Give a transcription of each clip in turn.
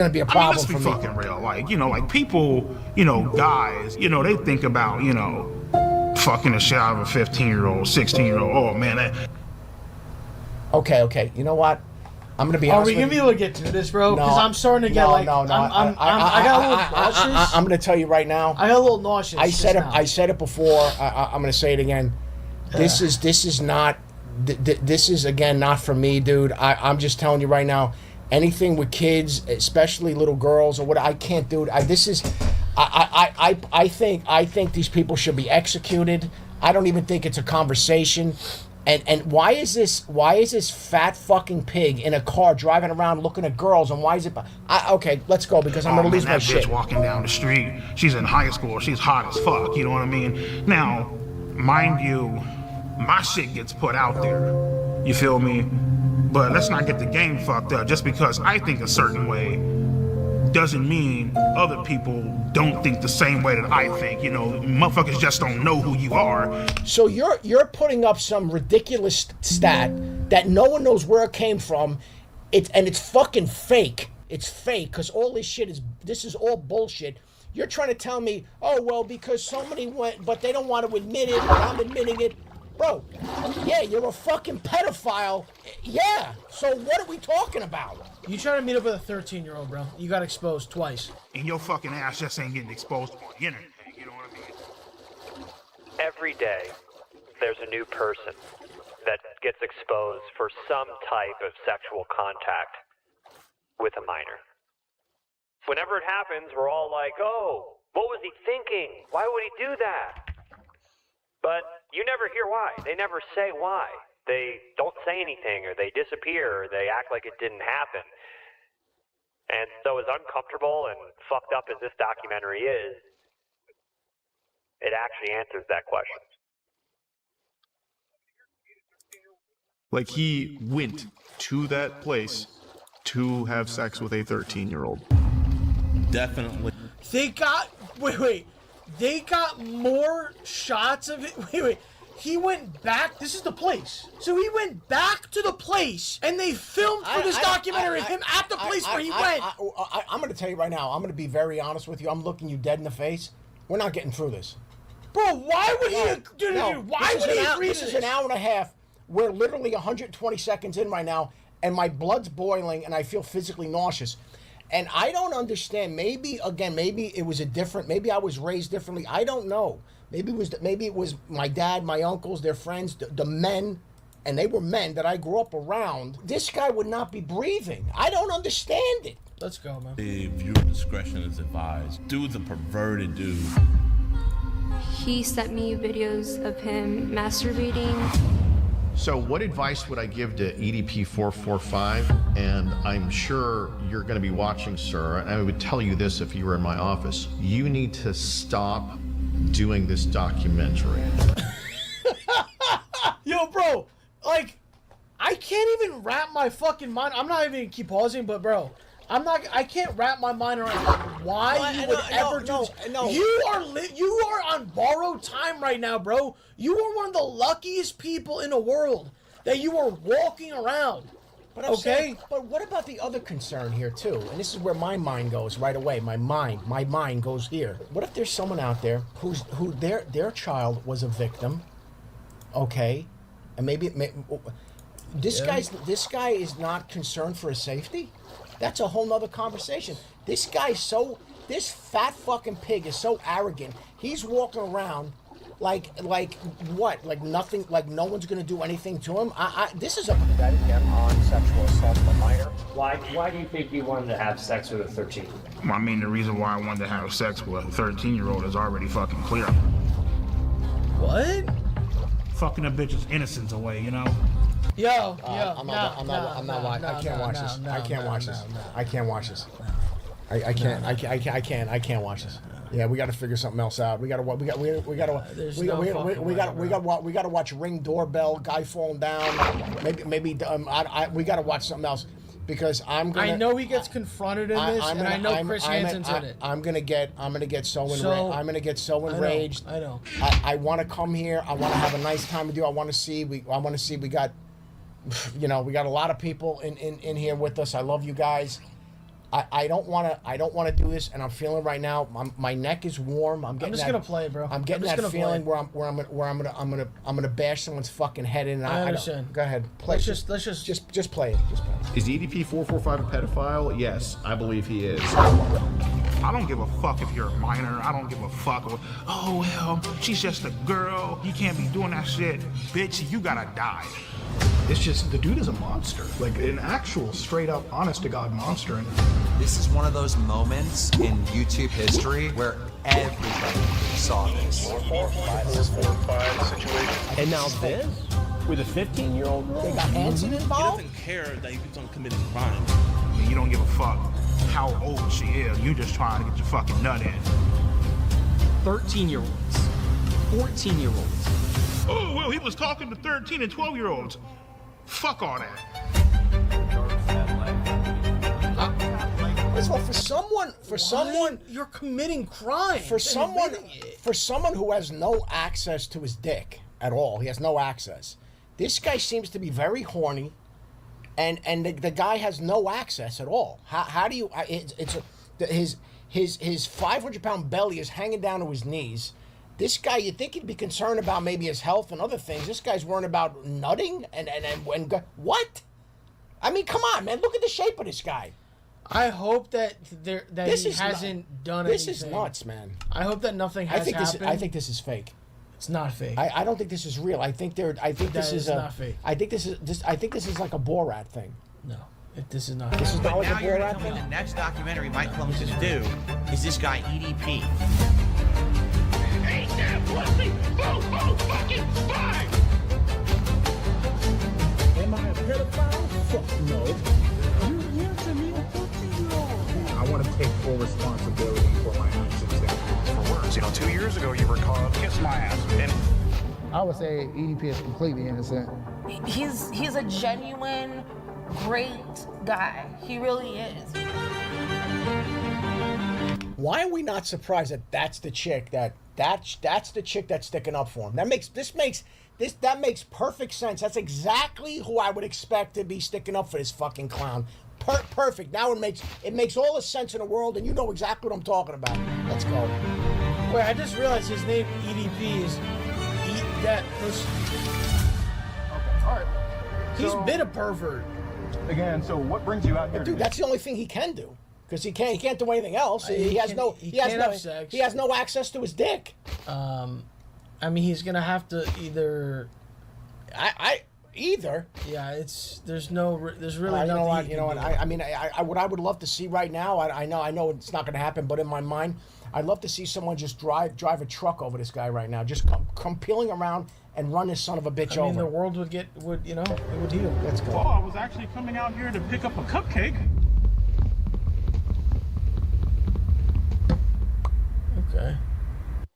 gonna be a I mean, problem let's be for me. fucking real. Like, like people, guys, they think about, fucking the shit out of a 15-year-old, 16-year-old. Oh, man, Okay. You know what? I'm gonna be Are honest we with gonna be you. able to get through this, bro? Because I'm starting to get no. I got a little nauseous. I'm gonna tell you right now. I got a little nauseous. I said it before. I'm gonna say it again. This is not. This is again not for me, dude. I'm just telling you right now. Anything with kids, especially little girls or what, I can't do it. I think these people should be executed. I don't even think it's a conversation. And why is this fat fucking pig in a car driving around looking at girls, and why is it? Okay, let's go because I'm gonna lose my shit. That bitch walking down the street, she's in high school, she's hot as fuck, you know what I mean? Now, mind you, my shit gets put out there, you feel me? But let's not get the game fucked up. Just because I think a certain way doesn't mean other people don't think the same way that I think. Motherfuckers just don't know who you are. So you're putting up some ridiculous stat that no one knows where it came from. It's fucking fake. It's fake because all this is all bullshit. You're trying to tell me, oh well, because somebody went, but they don't want to admit it, but I'm admitting it. Bro, yeah, you're a fucking pedophile. Yeah, so what are we talking about? You trying to meet up with a 13-year-old, bro? You got exposed twice. And your fucking ass just ain't getting exposed on the internet, you know what I mean? Every day, there's a new person that gets exposed for some type of sexual contact with a minor. Whenever it happens, we're all like, oh, what was he thinking? Why would he do that? But you never hear why. They never say why. They don't say anything, or they disappear, or they act like it didn't happen. And so as uncomfortable and fucked up as this documentary is, it actually answers that question. Like, he went to that place to have sex with a 13-year-old. Definitely. They got more shots of it. Wait. He went back. This is the place. So he went back to the place, and they filmed for this documentary of him at the place where he went. I'm going to tell you right now. I'm going to be very honest with you. I'm looking you dead in the face. We're not getting through this. Bro, why would he? Why would he agree to this? This is an hour and a half. We're literally 120 seconds in right now, and my blood's boiling, and I feel physically nauseous. And I don't understand. Maybe it was maybe I was raised differently. I don't know. Maybe it was my dad, my uncles, their friends, the men, and they were men that I grew up around. This guy would not be breathing. I don't understand it. Let's go, man. Viewer discretion is advised. Dude's a perverted dude. He sent me videos of him masturbating. So what advice would I give to EDP 445? And I'm sure you're going to be watching, sir, and I would tell you this if you were in my office. You need to stop doing this documentary. Yo, bro, like, I can't even wrap my fucking mind. I'm not even going to keep pausing, but bro, I can't wrap my mind around why you would ever do this. No. You are on borrowed time right now, bro. You are one of the luckiest people in the world that you are walking around. But but what about the other concern here too? And this is where my mind goes right away. My mind goes here. What if there's someone out there who their child was a victim, okay, and this guy is not concerned for his safety? That's a whole nother conversation. This fat fucking pig is so arrogant. He's walking around like what? Like nothing, like no one's gonna do anything to him. This is a indicted him on sexual assault of a minor. Why do you think you wanted to have sex with a 13? I mean, the reason why I wanted to have sex with a 13-year-old is already fucking clear. What? Fucking a bitch's innocence away, you know? I'm not watching. I can't watch this. I can't watch this. I can't watch this. I can't watch this. Yeah, we got to figure something else out. We got to watch Ring Doorbell, guy falling down. Maybe we got to watch something else because I know he gets confronted in this, and I know Chris Hansen's in it. I'm gonna get so enraged. I know. I want to come here. I want to have a nice time with you. I want to see. We got, we got a lot of people in here with us. I love you guys. I don't want to do this, and I'm feeling right now. My neck is warm. I'm just gonna play, bro. I'm getting just that gonna feeling play. where I'm gonna bash someone's fucking head in. And I understand. Go ahead, play. Let's just just play it. Just play it. Is EDP 445 a pedophile? Yes, I believe he is. I don't give a fuck if you're a minor. I don't give a fuck. Oh, well, she's just a girl. You can't be doing that shit. Bitch, you gotta die. It's just, the dude is a monster. Like, an actual, straight-up, honest-to-God monster. And this is one of those moments in YouTube history where everybody saw this. 445 situation. And now this with a 15-year-old, they got Hanson involved. He doesn't care that he's on committing crime. I mean, you don't give a fuck how old she is. You just trying to get your fucking nut in. 13-year-olds, 14-year-olds. Oh, well, he was talking to 13 and 12-year-olds. Fuck all that. First of all, for someone, you're committing crime. for someone who has no access to his dick at all, he has no access. This guy seems to be very horny, and the guy has no access at all. How do you? His 500-pound belly is hanging down to his knees. This guy, you'd think he'd be concerned about maybe his health and other things. This guy's worrying about nutting and what? I mean, come on, man. Look at the shape of this guy. I hope that he hasn't done anything. This is nuts, man. I hope that nothing has happened. I think this is fake. It's not fake. I don't think this is real. I think this is not fake. I think this is like a Borat thing. No, this is not. This is not like a Now you're Borat gonna tell me thing. the next documentary Mike Clemens is to do is this guy EDP. Ain't that pussy? Fucking fine! Am I a pedophile? Fuck no. I want to take full responsibility for my actions. For words, 2 years ago you were called kiss my ass, and I would say EDP is completely innocent. He's a genuine, great guy. He really is. Why are we not surprised that that's the chick that's the chick that's sticking up for him? That makes perfect sense. That's exactly who I would expect to be sticking up for this fucking clown. Perfect. Now it makes all the sense in the world, and you know exactly what I'm talking about. Let's go. Wait, I just realized his name EDP is Eat That Pussy. okay, all right. He's So, been a pervert. again, so what brings you out here? But dude, today? that's the only thing he can do. Because he can't do anything else. He has no access to his dick. I mean, he's gonna have to either. Either. Yeah, there's really You know nothing. what? he You can know what? do. I mean, what I would love to see right now. I know it's not going to happen, but in my mind, I'd love to see someone just drive a truck over this guy right now. Just come peeling around and run this son of a bitch I mean, over. the world would it would heal. Let's go. oh, I was actually coming out here to pick up a cupcake. Okay.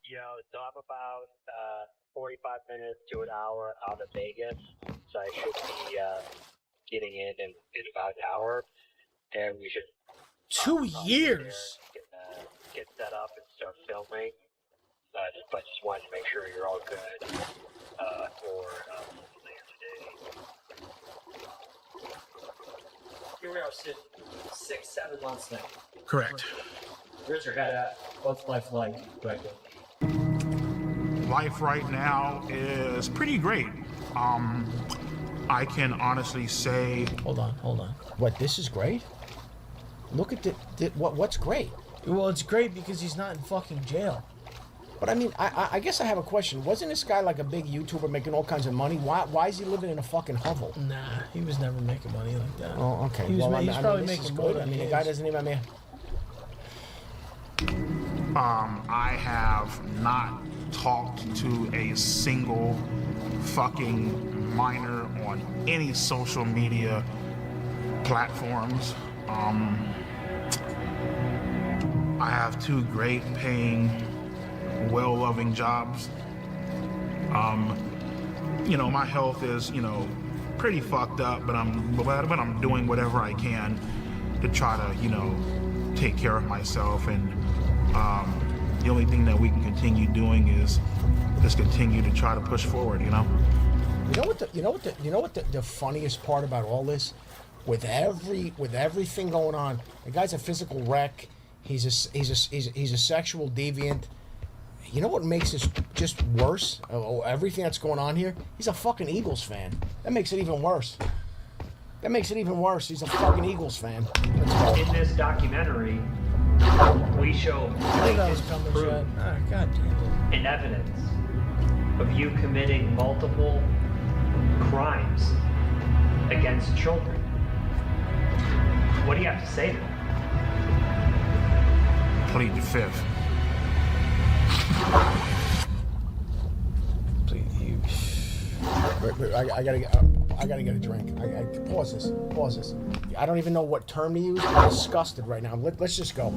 Yo, so I'm about 45 minutes to an hour out of Vegas, so I should be getting in about an hour, and we should 2 years. get set up and start filming. But just wanted to make sure you're all good for later today. Here we are, sitting 6-7 months now. Correct. Where's your head at? What's life like right now? Life right now is pretty great. I can honestly say. Hold on. What? This is great. Look at what's great. Well, it's great because he's not in fucking jail. But I mean, I guess I have a question. Wasn't this guy like a big YouTuber making all kinds of money? Why is he living in a fucking hovel? Nah, he was never making money like that. Oh, okay. He's probably this is making more good. than I mean, he the guy is. doesn't even. I mean, I have not talked to a single fucking minor on any social media platforms. I have 2 great paying, well-loving jobs. My health is, pretty fucked up, but I'm doing whatever I can to try to, take care of myself. And the only thing that we can continue doing is just continue to try to push forward. You know what the funniest part about all this? with everything going on. The guy's a physical wreck. He's a sexual deviant. You know what makes this just worse? Everything that's going on here. He's a fucking Eagles fan. That makes it even worse. He's a fucking Eagles fan. In this documentary, we show proof and evidence of you committing multiple crimes against children. What do you have to say to them? Plead the fifth. I gotta get a drink. Pause this. I don't even know what term to use. I'm disgusted right now. Let's just go.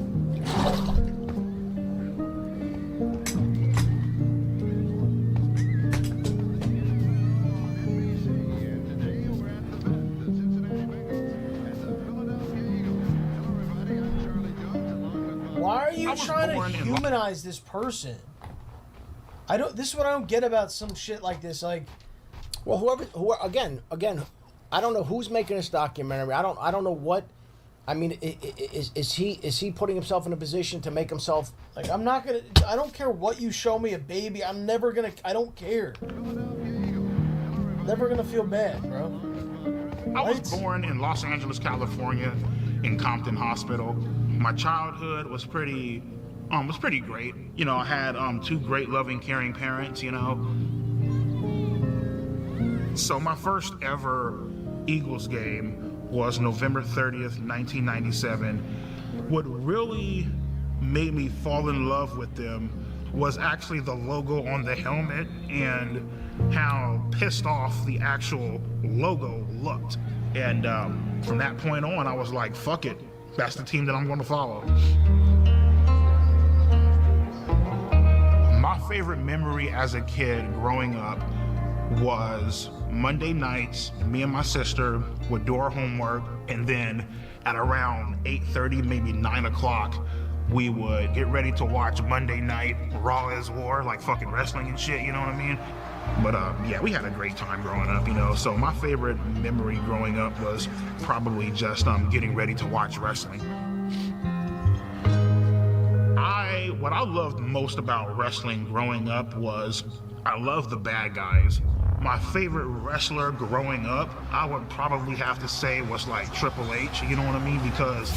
Why are you trying to humanize this person? This is what I don't get about some shit like this. Like, well, whoever again, I don't know who's making this documentary. I don't know what. I mean, is he putting himself in a position to make himself like? I don't care what you show me a baby. I don't care. Never gonna feel bad, bro. I was born in Los Angeles, California, in Compton Hospital. My childhood was pretty great. You know, I had two great, loving, caring parents. You know. So my first ever Eagles game was November 30th, 1997. What really made me fall in love with them was actually the logo on the helmet and how pissed off the actual logo looked. And from that point on, I was like, fuck it. That's the team that I'm going to follow. My favorite memory as a kid growing up was Monday nights, me and my sister would do our homework, and then at around 8:30, maybe 9 o'clock, we would get ready to watch Monday Night Raw as War, like fucking wrestling and shit, you know what I mean? But yeah, we had a great time growing up, you know. So my favorite memory growing up was probably just getting ready to watch wrestling. What I loved most about wrestling growing up was I loved the bad guys. My favorite wrestler growing up, I would probably have to say was like Triple H, you know what I mean? Because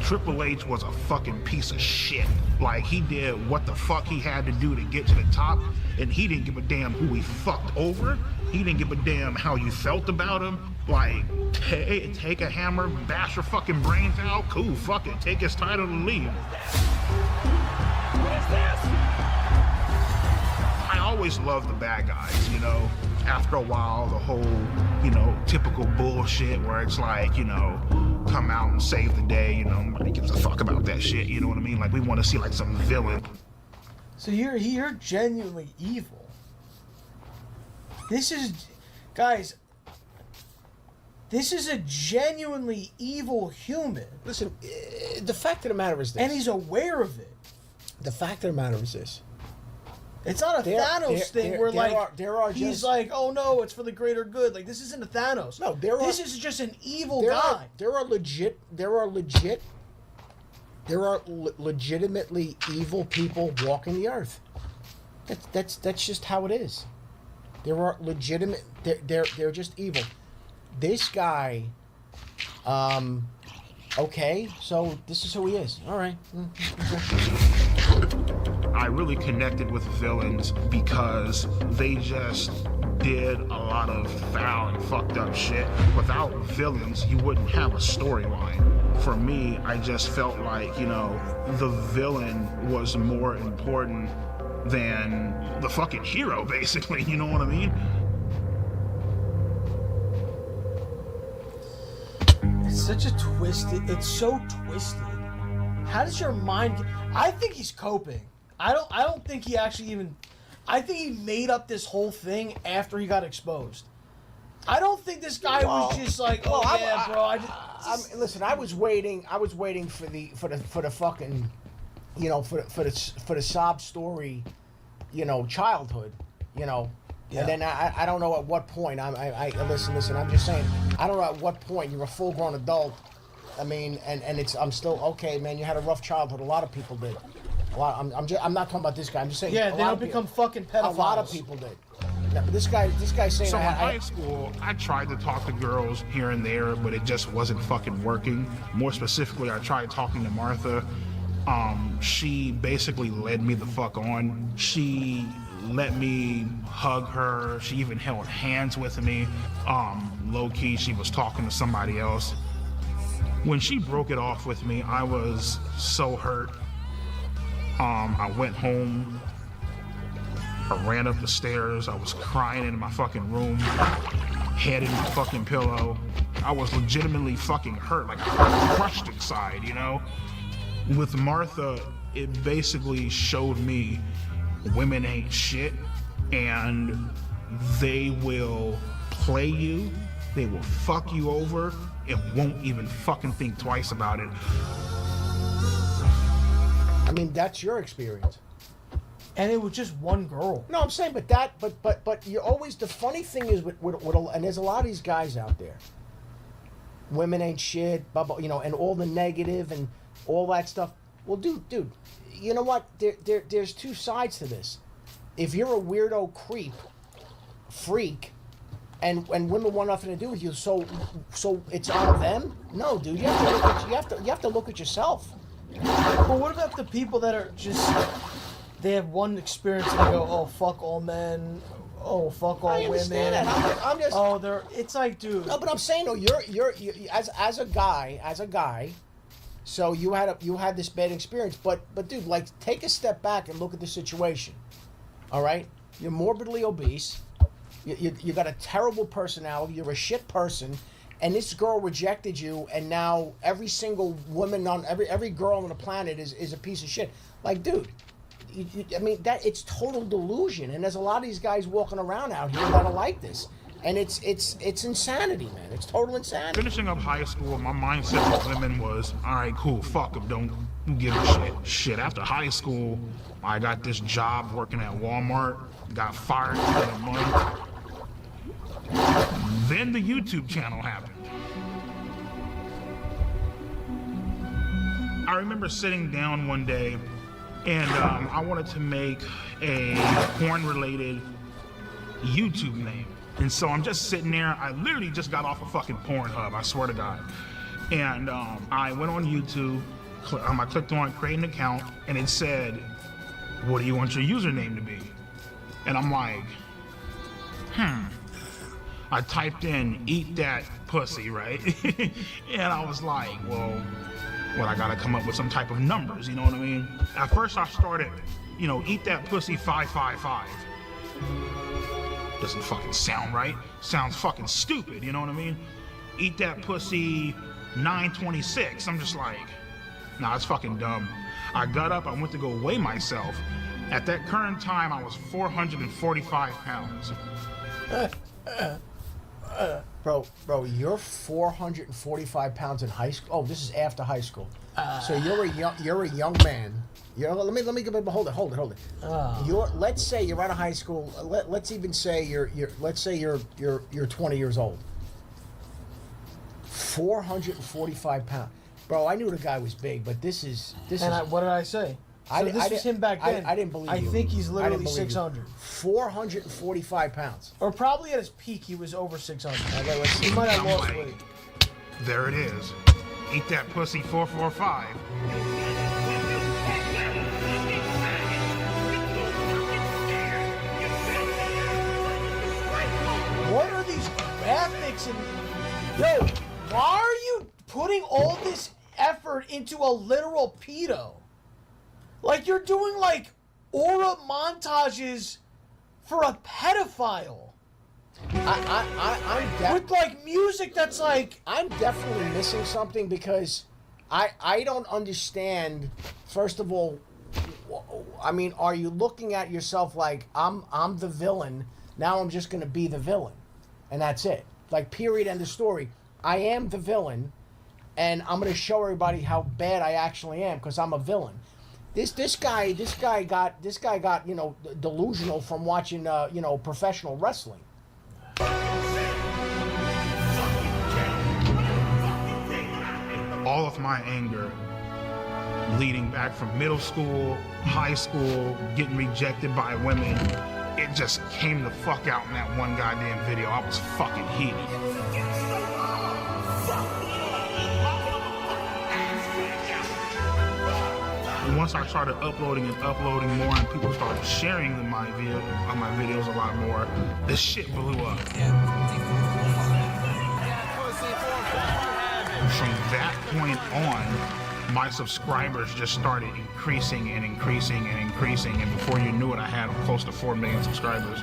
Triple H was a fucking piece of shit. Like, he did what the fuck he had to do to get to the top, and he didn't give a damn who he fucked over. He didn't give a damn how you felt about him. Like, take a hammer, bash your fucking brains out, cool, fuck it, take his title and leave. I always loved the bad guys, you know. After a while, the whole, you know, typical bullshit where it's like, you know, come out and save the day, you know, nobody gives a fuck about that shit, you know what I mean? Like, we want to see like some villain. So you're genuinely evil. Guys, this is a genuinely evil human. Listen, the fact of the matter is this. And he's aware of it. The fact of the matter is this. It's not a Thanos thing where he's like, oh no, it's for the greater good. Like, this isn't a Thanos. No, this is just an evil guy. There are legitimately evil people walking the earth. That's just how it is. There are legitimate. They're just evil. This guy. Okay, so this is who he is. All right. I really connected with villains because they just did a lot of foul and fucked up shit. Without villains, you wouldn't have a storyline. For me, I just felt like, you know, the villain was more important than the fucking hero, basically, you know what I mean? It's such a twisted, it's so twisted. How does your mind, I think he's coping. I don't think he actually even, I think he made up this whole thing after he got exposed. I don't think this guy was just like, oh yeah, bro. Listen, I was waiting for the fucking, you know, for the sob story, you know, childhood, you know, Yeah. And then I don't know at what point, I listen, I'm just saying, I don't know at what point you're a full-grown adult. I mean, and I'm still, okay, man, you had a rough childhood. A lot of people did. I'm not talking about this guy. I'm just saying. Yeah, a they lot don't of become people, fucking pedophiles. A lot of people did. Yeah, but this guy's saying. So in high school, I tried to talk to girls here and there, but it just wasn't fucking working. More specifically, I tried talking to Martha. She basically led me the fuck on. She let me hug her. She even held hands with me. Low key, she was talking to somebody else. When she broke it off with me, I was so hurt. I went home. I ran up the stairs. I was crying in my fucking room, head in my fucking pillow. I was legitimately fucking hurt, like crushed inside, you know? With Martha, it basically showed me women ain't shit, and they will play you, they will fuck you over, and won't even fucking think twice about it. I mean, that's your experience. And it was just one girl. No, I'm saying, but you always, the funny thing is, and there's a lot of these guys out there. Women ain't shit, blah, blah, you know, and all the negative and all that stuff. Well, dude, you know what? There's two sides to this. If you're a weirdo freak, and women want nothing to do with you, so it's on them? No, dude, you have to look at yourself. But what about the people that are just, they have one experience and they go, oh, fuck all men, oh, fuck all women. That. I'm just. Oh, it's like, dude. No, but I'm saying, no, you're as a guy. So you had this bad experience, but dude, like, take a step back and look at the situation. All right, you're morbidly obese. You got a terrible personality. You're a shit person. And this girl rejected you, and now every single woman on every girl on the planet is a piece of shit. Like, dude, I mean, that it's total delusion. And there's a lot of these guys walking around out here that are like this, and it's insanity, man. It's total insanity. Finishing up high school, my mindset with women was, all right, cool, fuck them, don't give a shit. Shit, after high school, I got this job working at Walmart, got fired within a month. Then the YouTube channel happened. I remember sitting down one day and I wanted to make a porn-related YouTube name. And so I'm just sitting there. I literally just got off of fucking Pornhub, I swear to God. And I went on YouTube, I clicked on create an account, and it said, what do you want your username to be? And I'm like, I typed in, eat that pussy, right? And I was like, well, I gotta come up with some type of numbers, you know what I mean? At first I started, eat that pussy 555. Doesn't fucking sound right. Sounds fucking stupid, you know what I mean? Eat that pussy 926. I'm just like, nah, it's fucking dumb. I got up, I went to go weigh myself. At that current time, I was 445 pounds. Bro, you're 445 pounds in high school. Oh, this is after high school. So you're a young man. Let me hold it. Let's say you're out of high school. Let's even say you're 20 years old. 445 pounds. Bro, I knew the guy was big, but this is. What did I say? This was him back then. I didn't believe you. I think he's literally 600. 445 pounds. Or probably at his peak, he was over 600. Okay, let's see. He might have lost weight. There it is. Eat that pussy 445. What are these graphics and... Yo, why are you putting all this effort into a literal pedo? Like, you're doing, like, aura montages for a pedophile. With, like, music that's, like... I'm definitely missing something because I don't understand, first of all, I mean, are you looking at yourself like, I'm the villain, now I'm just going to be the villain, and that's it. Like, period, end of story. I am the villain, and I'm going to show everybody how bad I actually am because I'm a villain. This guy got delusional from watching professional wrestling. All of my anger leading back from middle school, high school, getting rejected by women, it just came the fuck out in that one goddamn video. I was fucking heated. And once I started uploading more and people started sharing my videos a lot more, this shit blew up. From that point on, my subscribers just started increasing and increasing and increasing, and before you knew it, I had close to 4 million subscribers.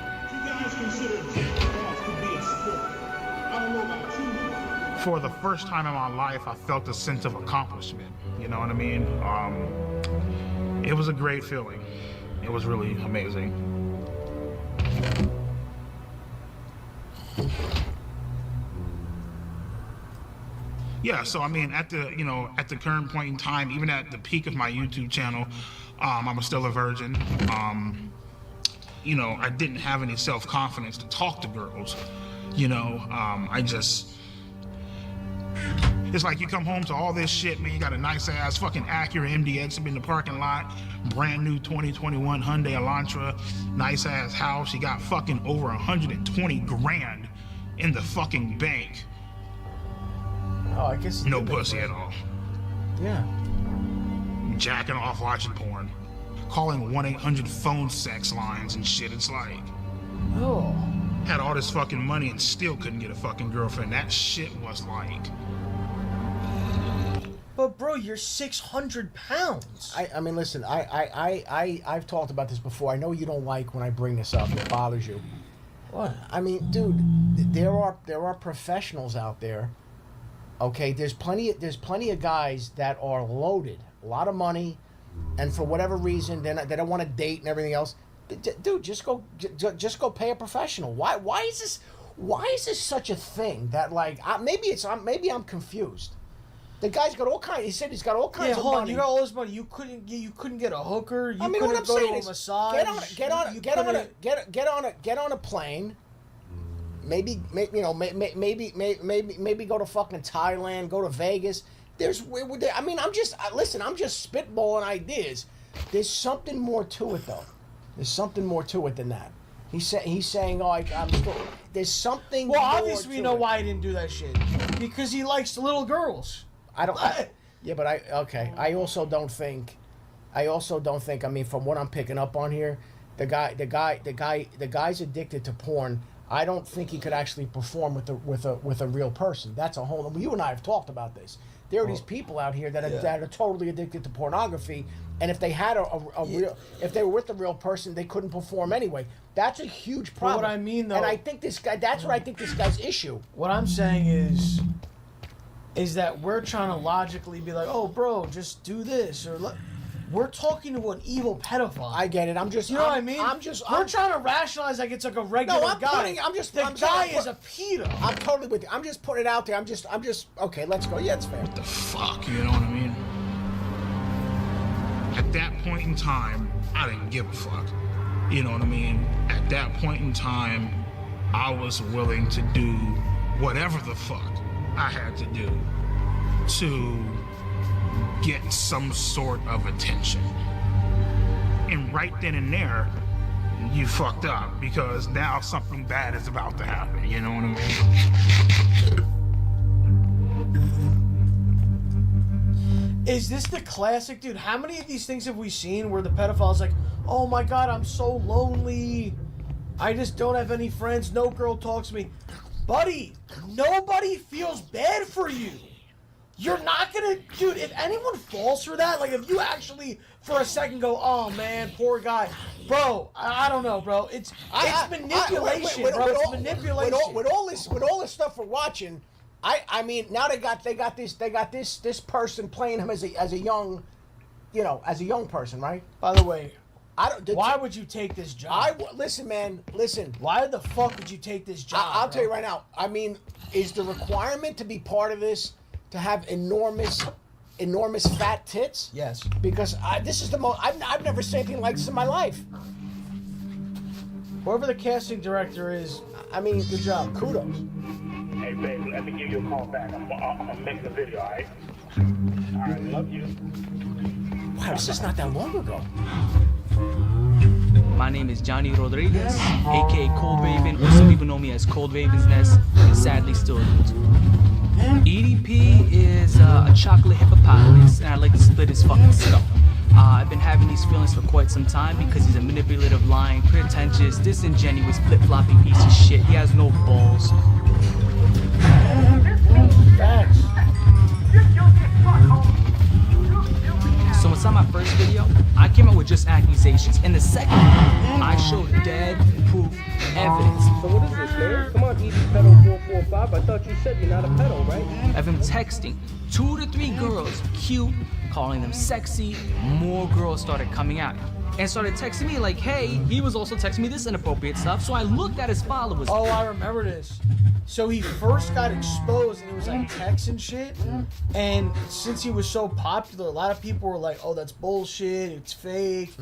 For the first time in my life, I felt a sense of accomplishment. You know what I mean? It was a great feeling. It was really amazing. Yeah, so I mean, at the current point in time, even at the peak of my YouTube channel, I was still a virgin. I didn't have any self-confidence to talk to girls. It's like you come home to all this shit, man. You got a nice ass fucking Acura MDX up in the parking lot, brand new 2021 Hyundai Elantra, nice ass house. You got fucking over 120 grand in the fucking bank. Oh, I guess no pussy at all. Yeah. Jacking off watching porn. Calling 1-800 phone sex lines and shit. It's like, oh. Had all this fucking money and still couldn't get a fucking girlfriend. That shit was like. But bro, you're 600 pounds. I mean, listen, I've talked about this before. I know you don't like when I bring this up. It bothers you. What? I mean, dude, there are professionals out there. Okay, there's plenty of guys that are loaded, a lot of money, and for whatever reason they don't want to date and everything else. Dude, just go pay a professional. Why is this such a thing that like maybe I'm confused. The guy's got all kinds. He said he's got all kinds of money. You got all this money. You couldn't get a hooker. You what I'm go saying to a is, massage. get on a plane. Maybe go to fucking Thailand, go to Vegas. I'm just spitballing ideas. There's something more to it though. There's something more to it than that. He's saying, there's something. Well, more obviously we to know it. why he didn't do that shit. Because he likes little girls. I also don't think. I mean, from what I'm picking up on here, the guy's addicted to porn. I don't think he could actually perform with a real person. That's a whole. You and I have talked about this. There are these people out here that are totally addicted to pornography, and if they had if they were with a real person, they couldn't perform anyway. That's a huge problem. What I mean, though, and I think this guy. That's what I think this guy's issue. What I'm saying is that we're trying to logically be like, oh, bro, just do this, or we're talking to an evil pedophile. I get it. You know what I mean? We're trying to rationalize like it's like a regular guy. The guy is a pedo. I'm totally with you. I'm just putting it out there. I'm just okay. Let's go. Yeah, it's fair. What the fuck? You know what I mean? At that point in time, I didn't give a fuck. You know what I mean? At that point in time, I was willing to do whatever the fuck I had to do to get some sort of attention. And right then and there, you fucked up because now something bad is about to happen. You know what I mean? Is this the classic, dude? How many of these things have we seen where the pedophile's like, oh my god, I'm so lonely. I just don't have any friends. No girl talks to me. Buddy, nobody feels bad for you. You're not gonna, dude, if anyone falls for that, like if you actually for a second go, oh man, poor guy. Bro, I don't know, bro. It's manipulation, bro. It's manipulation. With all this stuff we're watching, I mean, now they got this person playing him as a young, as a young person, right? By the way, why would you take this job? Listen, man. Listen. Why the fuck would you take this job? I'll tell you right now. I mean, is the requirement to be part of this to have enormous enormous fat tits? Yes. Because this is the most. I've never seen anything like this in my life. Whoever the casting director is, I mean, good job. Kudos. Hey, babe, let me give you a call back. I'm making a video, all right? All right, love you. Wow, this is not that long ago. My name is Johnny Rodriguez, aka Cold Raven, or some people know me as Cold Raven's Nest, and sadly still do. EDP is a chocolate hippopotamus, and I'd like to split his fucking skull. I've been having these feelings for quite some time because he's a manipulative, lying, pretentious, disingenuous, flip-floppy piece of shit. He has no balls. Facts. So inside my first video, I came up with just accusations. In the second one, I showed dead proof evidence. So what is this, man? Come on, ED Pedal 445. I thought you said you're not a pedal, right? Of him texting 2 to 3 girls, cute, calling them sexy. More girls started coming out and started texting me like, hey, he was also texting me this inappropriate stuff. So I looked at his followers. Oh, I remember this. So he first got exposed and it was like text and shit. And since he was so popular, a lot of people were like, oh, that's bullshit, it's fake.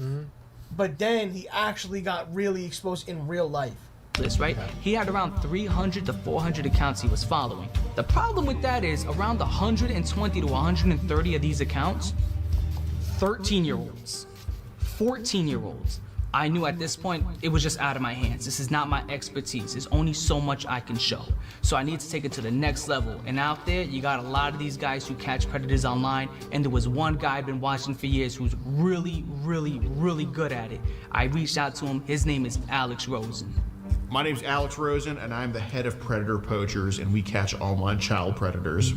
But then he actually got really exposed in real life. Right? He had around 300 to 400 accounts he was following. The problem with that is around 120 to 130 of these accounts, 13-year-olds, 14-year-olds. I knew at this point it was just out of my hands. This is not my expertise. There's only so much I can show. So I need to take it to the next level. And out there, you got a lot of these guys who catch predators online. And there was one guy I've been watching for years who's really, really, really good at it. I reached out to him. His name is Alex Rosen. My name's Alex Rosen, and I'm the head of Predator Poachers, and we catch online child predators.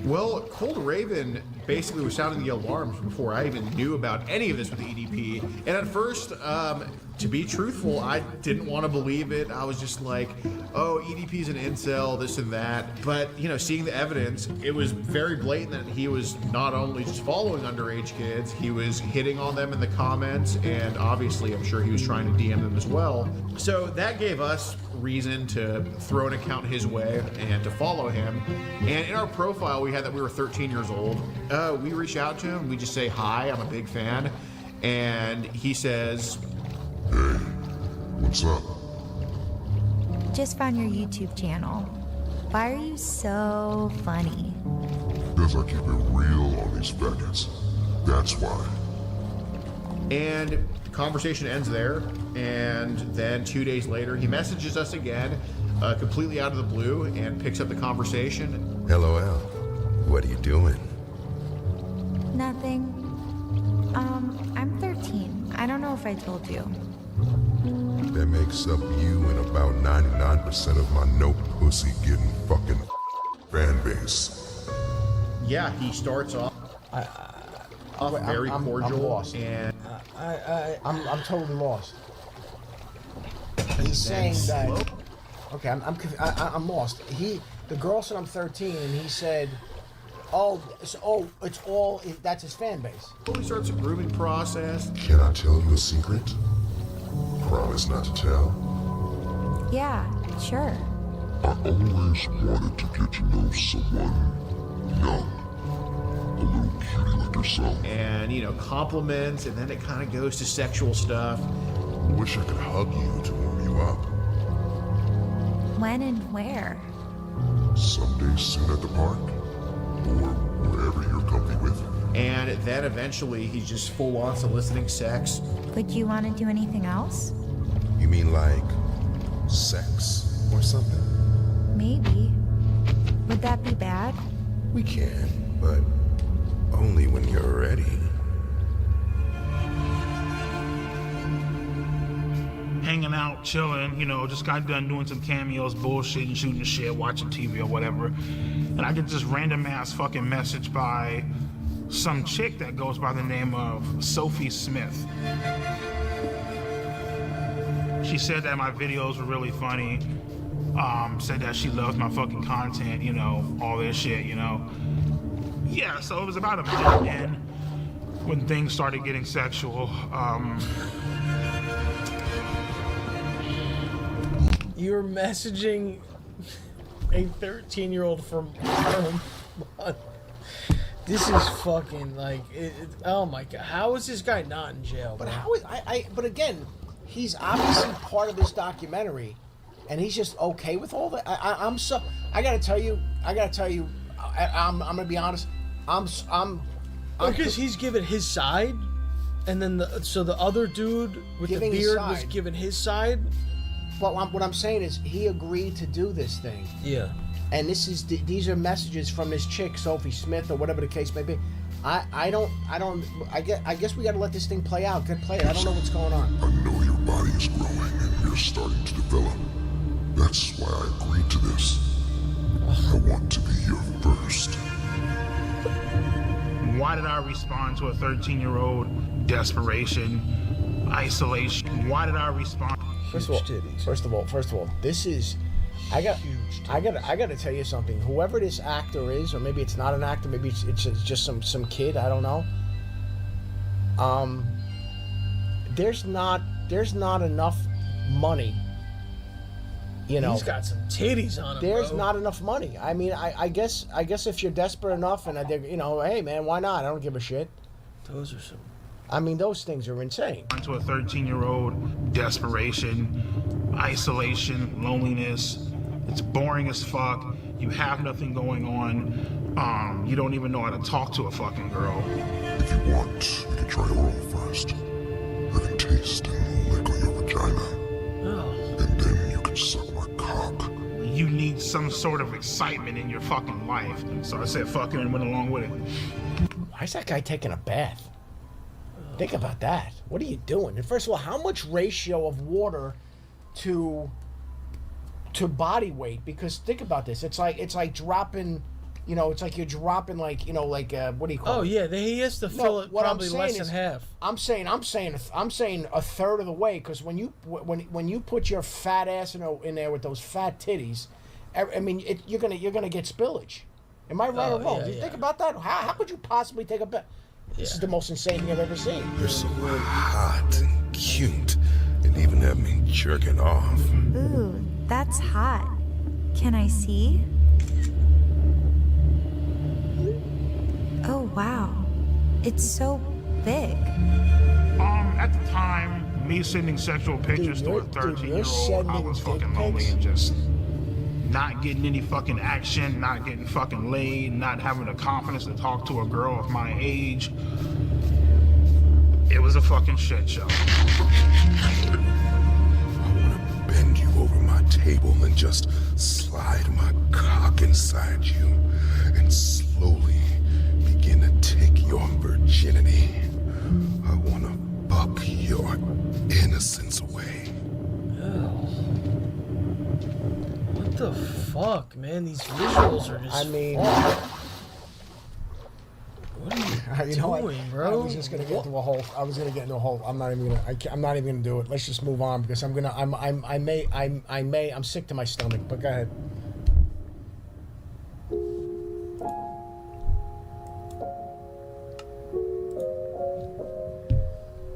Well, Cold Raven basically was sounding the alarms before I even knew about any of this with EDP. And at first, to be truthful, I didn't want to believe it. I was just like, oh, EDP's an incel, this and that. But, you know, seeing the evidence, it was very blatant that he was not only just following underage kids, he was hitting on them in the comments, and obviously I'm sure he was trying to DM them as well. So that gave us reason to throw an account his way and to follow him. And in our profile, we had that we were 13 years old. We reach out to him, we just say, hi, I'm a big fan. And he says, hey, what's up? Just found your YouTube channel. Why are you so funny? Because I keep it real on these faggots. That's why. And the conversation ends there. And then 2 days later, he messages us again, completely out of the blue, and picks up the conversation. LOL. What are you doing? Nothing. I'm 13. I don't know if I told you. That makes up you and about 99% of my no pussy getting fucking fan base. Yeah, he starts off very cordial. I'm lost. And I'm totally lost. He's saying that. Okay, I'm lost. The girl said I'm 13, and he said, it's all that's his fan base. He starts a grooming process. Can I tell you a secret? Promise not to tell. Yeah, sure. I always wanted to get to know someone young, a little cutie like yourself. And, you know, compliments, and then it kind of goes to sexual stuff. I wish I could hug you to warm you up. When and where? Someday soon at the park, or wherever you're comfy with. And then eventually he's just full on soliciting sex. Would you want to do anything else? You mean like sex or something? Maybe. Would that be bad? We can, but only when you're ready. Hanging out, chilling, you know, just got done doing some cameos, bullshit and shooting shit, watching TV or whatever. And I get this random ass fucking message by some chick that goes by the name of Sophie Smith. She said that my videos were really funny. Said that she loves my fucking content, you know, all this shit, you know. Yeah, so it was about a minute in when things started getting sexual. You're messaging a 13-year-old from Vermont. This is fucking like, oh my god! How is this guy not in jail? But bro? how is But again, he's obviously part of this documentary, and he's just okay with all that. I'm so. I gotta tell you. I'm gonna be honest. Because he's giving his side, and then the other dude with the Giving his beard was side. giving his side. But what I'm saying is, he agreed to do this thing. Yeah. And these are messages from this chick, Sophie Smith, or whatever the case may be. I guess we got to let this thing play out. Good play. I don't know what's going on. I know your body is growing and you're starting to develop. That's why I agreed to this. I want to be your first. Why did I respond to a 13-year-old? Desperation, isolation. Why did I respond? First of all, this is. I got to tell you something. Whoever this actor is, or maybe it's not an actor, maybe it's just some kid. I don't know. There's not enough money. You know, He's got some titties on him. there's bro. not enough money. I mean, I guess if you're desperate enough, and hey man, why not? I don't give a shit. Those are some. I mean, those things are insane. To a 13-year-old, desperation, isolation, loneliness. It's boring as fuck. You have nothing going on. You don't even know how to talk to a fucking girl. If you want, we can try oral first. I can taste and lick on your vagina. And then you can suck my cock. You need some sort of excitement in your fucking life. So I said fucking and went along with it. Why is that guy taking a bath? Think about that. What are you doing? And first of all, how much ratio of water to body weight? Because think about this. It's like dropping, it's like you're dropping what do you call it? Oh yeah, he has to fill it probably less than half. I'm saying a third of the way, because when you put your fat ass in there with those fat titties, I mean you're gonna get spillage. Am I right or wrong? Do you think about that? How could you possibly take a bath? This is the most insane thing I've ever seen. You're so hot and cute, and even have me jerking off. Ooh, that's hot. Can I see? Oh, wow. It's so big. At the time, me sending sexual pictures to a 13-year-old, I was fucking lonely and just not getting any fucking action, not getting fucking laid, not having the confidence to talk to a girl of my age. It was a fucking shit show. I want to bend you over my table and just slide my cock inside you and slowly begin to take your virginity. I want to buck your innocence away. What the fuck, man? These visuals are just. I mean, what are you know what? doing, bro? I was just gonna get into a hole. I'm not even gonna do it. Let's just move on because I'm sick to my stomach. But go ahead.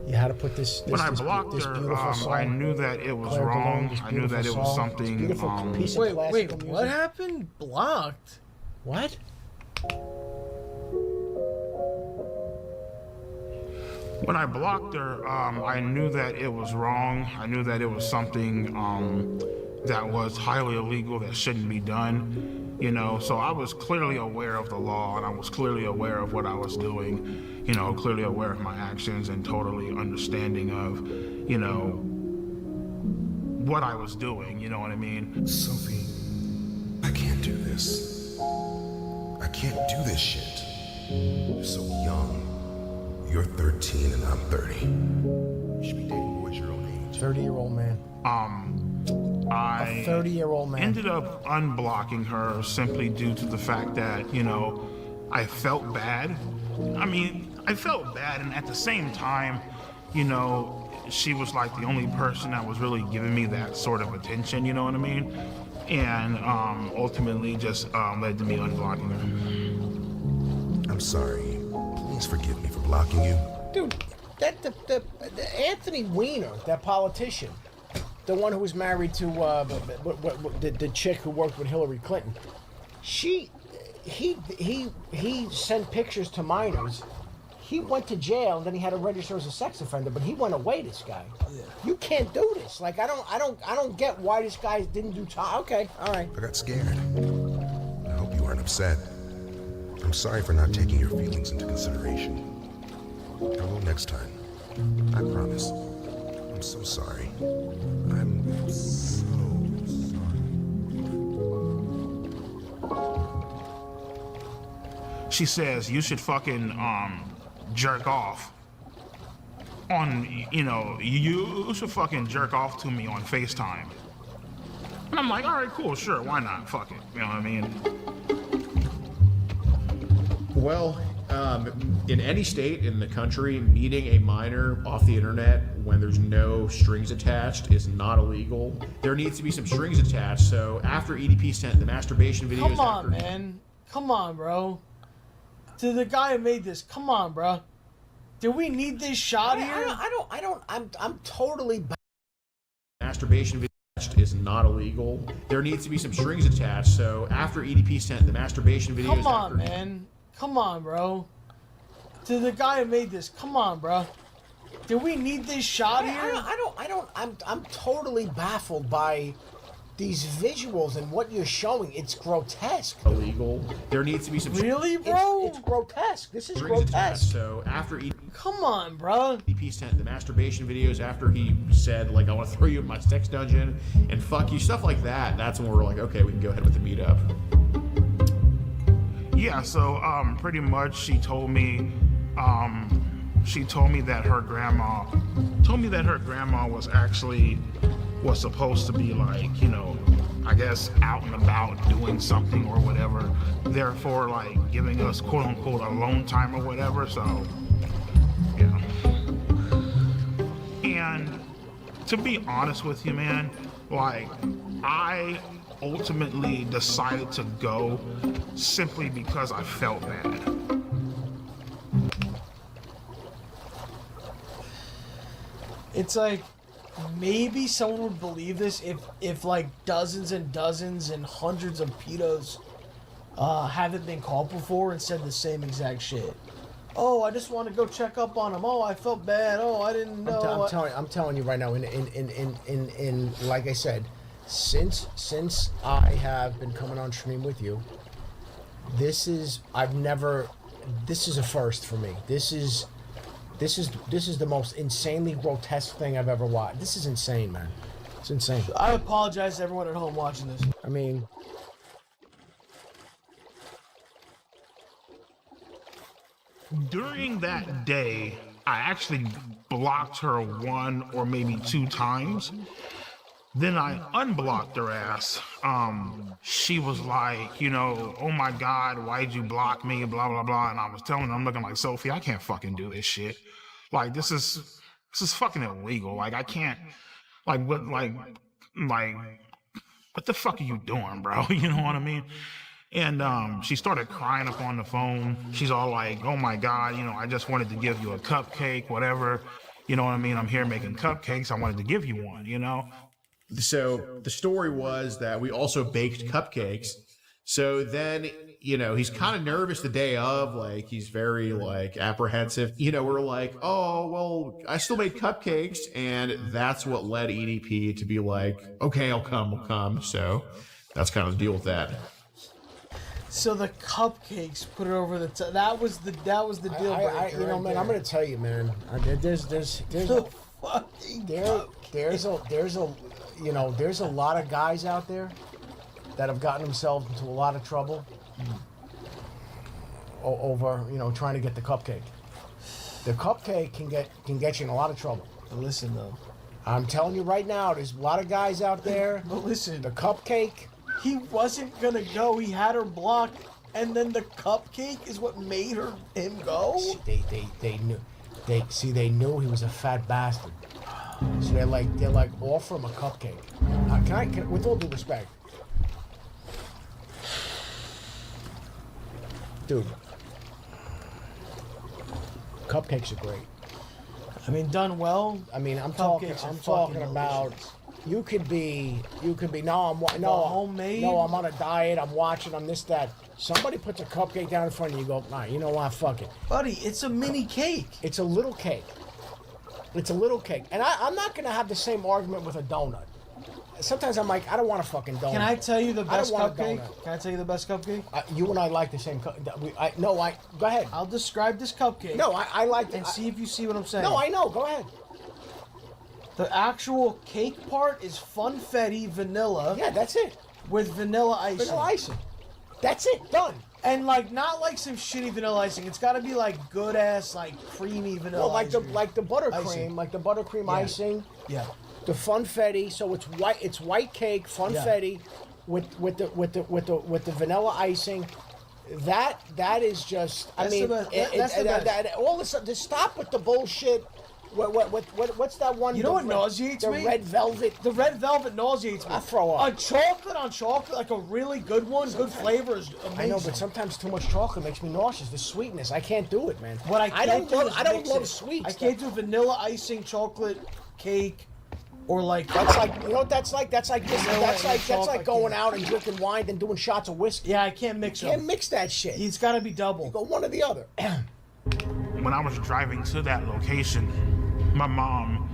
You had to put this. When I blocked this her, beautiful song. I knew that it was Claire wrong. Delone, this I knew that it beautiful was song, this something. beautiful piece of Wait, classical what music. happened? Blocked? What? When I blocked her, I knew that it was wrong. I knew that it was something that was highly illegal, that shouldn't be done. So I was clearly aware of the law, and I was clearly aware of what I was doing. Clearly aware of my actions and totally understanding of, what I was doing. You know what I mean? Sophie, I can't do this. I can't do this shit. You're so young. You're 13 and I'm 30. You should be dating boys your own age. 30-year-old man. I 30-year-old man ended up unblocking her simply due to the fact that, I felt bad. I mean, I felt bad, and at the same time, she was like the only person that was really giving me that sort of attention, you know what I mean? And ultimately just led to me unblocking her. I'm sorry. Please forgive me for blocking you. Dude, the Anthony Weiner, that politician, the one who was married to the chick who worked with Hillary Clinton. He sent pictures to minors. He went to jail, and then he had to register as a sex offender. But he went away. This guy. Yeah. You can't do this. Like I don't get why this guy didn't do time. Okay, all right. I got scared. I hope you aren't upset. I'm sorry for not taking your feelings into consideration. I will next time. I promise. I'm so sorry. I'm so sorry. She says you should fucking jerk off on, you should fucking jerk off to me on FaceTime. And I'm like, all right, cool, sure, why not? Fuck it, you know what I mean? Well, in any state in the country, meeting a minor off the internet when there's no strings attached is not illegal. There needs to be some strings attached. So after EDP sent the masturbation videos, come on, man, come on, bro. To the guy who made this, come on, bro. Do we need this shot here? I'm totally. Masturbation videos is not illegal. There needs to be some strings attached. So after EDP sent the masturbation videos, come on, man. Come on, bro. To the guy who made this, come on, bro. Do we need this shot here? I'm totally baffled by these visuals and what you're showing. It's grotesque. Illegal. There needs to be some. Really, bro? It's grotesque. This is strings grotesque. attached. So after come on, bro. EDP sent the masturbation videos after he said, like, I want to throw you in my sex dungeon and fuck you, stuff like that. That's when we're like, okay, we can go ahead with the meetup. Yeah, so pretty much she told me that her grandma was supposed to be like, I guess out and about doing something or whatever, therefore like giving us quote unquote alone time or whatever. So yeah. And to be honest with you, man, like I ultimately decided to go simply because I felt bad. It's like maybe someone would believe this if like dozens and dozens and hundreds of pedos haven't been caught before and said the same exact shit. Oh, I just want to go check up on him. Oh, I felt bad. Oh, I didn't know. I'm telling you right now. In like I said, since I have been coming on stream with you, this is a first for me. This is the most insanely grotesque thing I've ever watched. This is insane, man. It's insane. I apologize to everyone at home watching this. I mean, during that day, I actually blocked her 1 or maybe 2 times. Then I unblocked her ass. She was like, oh my God, why'd you block me? Blah, blah, blah. And I was telling her, I'm looking like, Sophie, I can't fucking do this shit. Like, this is fucking illegal. Like, I can't, what the fuck are you doing, bro? You know what I mean? And she started crying up on the phone. She's all like, oh my God, I just wanted to give you a cupcake, whatever. You know what I mean? I'm here making cupcakes. I wanted to give you one, So the story was that we also baked cupcakes. So then, he's kind of nervous the day of, like, he's very, like, apprehensive. We're like, oh, well, I still made cupcakes. And that's what led EDP to be like, okay, I'll come. So that's kind of the deal with that. So the cupcakes put it over the top. That was the deal breaker. Man, I'm gonna tell you, man. There's a lot of guys out there that have gotten themselves into a lot of trouble over trying to get the cupcake. The cupcake can get you in a lot of trouble. But listen though, I'm telling you right now, there's a lot of guys out there. But listen, the cupcake. He wasn't gonna go. He had her blocked, and then the cupcake is what made him go. They knew he was a fat bastard. So they're like offer him a cupcake. Can with all due respect, dude, cupcakes are great. I mean, done well. I mean, I'm talking about You could be. No, homemade. No, I'm on a diet. I'm watching. I'm this, that. Somebody puts a cupcake down in front of you. You go, nah. You know what? Fuck it, buddy. It's a mini cake. It's a little cake. It's a little cake, and I'm not gonna have the same argument with a donut. Sometimes I'm like, I don't want a fucking donut. Can I tell you the best I don't want a cupcake? donut. Can I tell you the best cupcake? You and I like the same. Go ahead. I'll describe this cupcake. No, I like. And see if you see what I'm saying. No, I know. Go ahead. The actual cake part is funfetti vanilla. Yeah, that's it. With vanilla icing. Vanilla icing. That's it. Done. And like not like some shitty vanilla icing. It's got to be like good ass like creamy vanilla. Well, like the buttercream, icing. like the buttercream icing. Yeah. The funfetti. So it's white. It's white cake funfetti with the vanilla icing. That is just. That's I mean, the best. all this. Just stop with the bullshit. What's that one? You know what nauseates me? The red velvet. The red velvet nauseates me. I throw up. A chocolate on chocolate, like a really good one, good flavor is amazing. I know, but sometimes too much chocolate makes me nauseous. The sweetness, I can't do it, man. What I don't love sweets. I can't do vanilla icing chocolate cake, or like that's like you know what that's like. That's like going out and drinking wine and doing shots of whiskey. Yeah, I can't mix them. Can't mix that shit. It's got to be double. You go one or the other. When I was driving to that location, my mom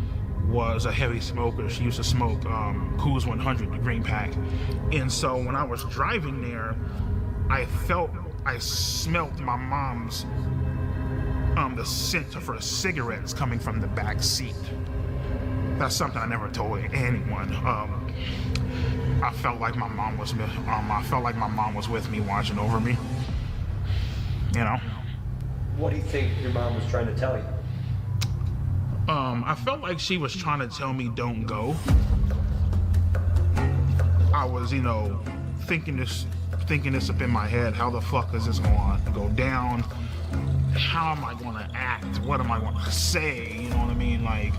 was a heavy smoker. She used to smoke Coors 100, the green pack. And so when I was driving there, I smelled my mom's, the scent of her cigarettes coming from the back seat. That's something I never told anyone. I felt like my mom was with me, watching over me. You know. What do you think your mom was trying to tell you? I felt like she was trying to tell me don't go. I was, thinking this up in my head. How the fuck is this going to go down? How am I going to act? What am I going to say? You know what I mean? Like,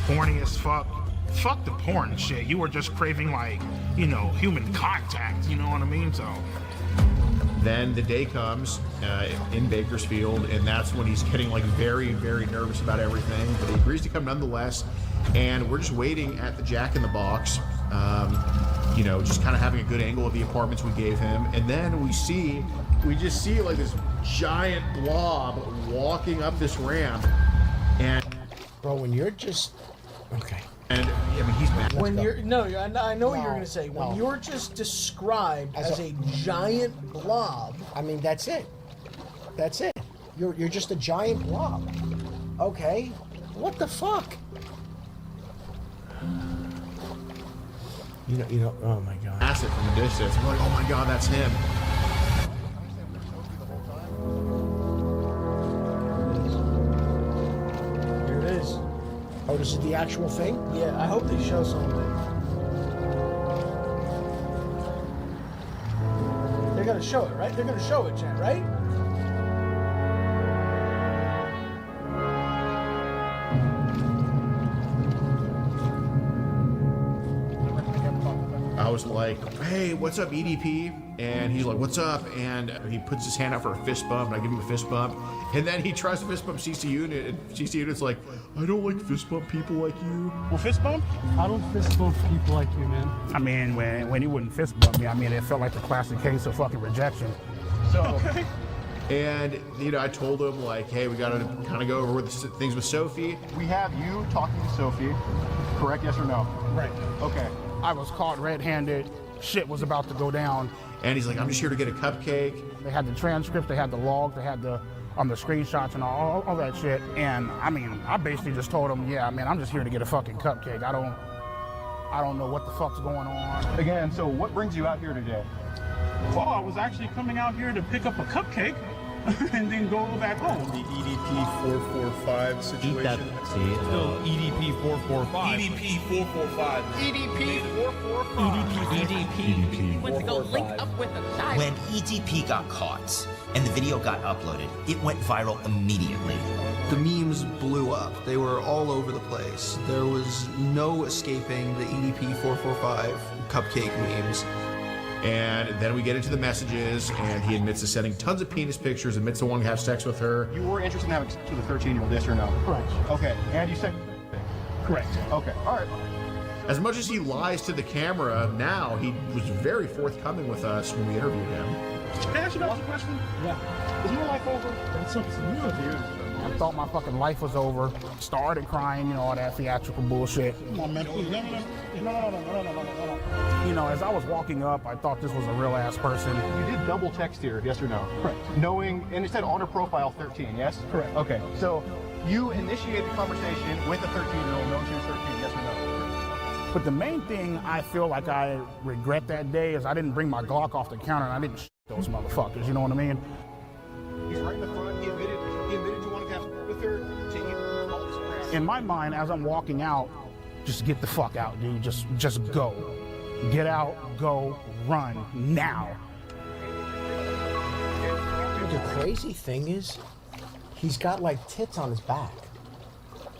horny as fuck. Fuck the porn shit. You were just craving, like, human contact. You know what I mean? So. Then the day comes in Bakersfield, and that's when he's getting like very, very nervous about everything. But he agrees to come nonetheless, and we're just waiting at the Jack in the Box, just kind of having a good angle of the apartments we gave him. And then we just see like this giant blob walking up this ramp, and bro, when you're just okay. And I mean, he's mad. When you're I know what you're gonna say. When you're just described as a giant blob. I mean, that's it. That's it. You're just a giant blob. Okay. What the fuck? You know. Oh my god. Acid from the distance. I'm like, oh my god, that's him. Here it is. Oh, this is the actual thing? Yeah, I hope they show something. They're gonna show it, right? They're gonna show it, Chad, right? I was like, hey, what's up, EDP? And he's like, what's up? And he puts his hand out for a fist bump, and I give him a fist bump. And then he tries to fist bump CC Unit, and CC Unit's like, I don't like fist bump people like you. Well, fist bump? I don't fist bump people like you, man. I mean, when he wouldn't fist bump me, I mean, it felt like the classic case of fucking rejection. So, okay. And, I told him, like, hey, we gotta kind of go over the things with Sophie. We have you talking to Sophie, correct, yes or no? Right. Okay. I was caught red-handed. Shit was about to go down. And he's like, I'm just here to get a cupcake. They had the transcripts, they had the logs, they had the screenshots and all that shit. And I mean, I basically just told him, yeah, man, I'm just here to get a fucking cupcake. I don't know what the fuck's going on. Again, so what brings you out here today? Well, I was actually coming out here to pick up a cupcake and then go back home. The EDP 445 situation. Eat that, Still EDP 445. EDP 445. EDP 445. EDP. Went to go link up with the side. When EDP got caught and the video got uploaded, it went viral immediately. The memes blew up. They were all over the place. There was no escaping the EDP 445 cupcake memes. And then we get into the messages, and he admits to sending tons of penis pictures, admits to wanting to have sex with her. You were interested in having sex with a 13-year-old, yes or no? Correct. Okay, and you said... Correct. Okay, all right. As much as he lies to the camera now, he was very forthcoming with us when we interviewed him. Can I ask you guys a question? Yeah. Is your life over? That's something new to you. I thought my fucking life was over. Started crying, you know, all that theatrical bullshit. Come on, man. Please. No. You know, as I was walking up, I thought this was a real ass person. You did double text here, yes or no? Correct. Knowing, and it said honor profile 13, yes? Correct. Okay, so you initiated the conversation with a 13-year-old, knowing she was 13, yes or no? But the main thing I feel like I regret that day is I didn't bring my Glock off the counter and I didn't those motherfuckers, you know what I mean? He's right in the front, he admitted you wanted to have with her, taking all this crap. In my mind, as I'm walking out, just get the fuck out, dude. Just go. Get out, go, run, now. The crazy thing is, he's got like tits on his back.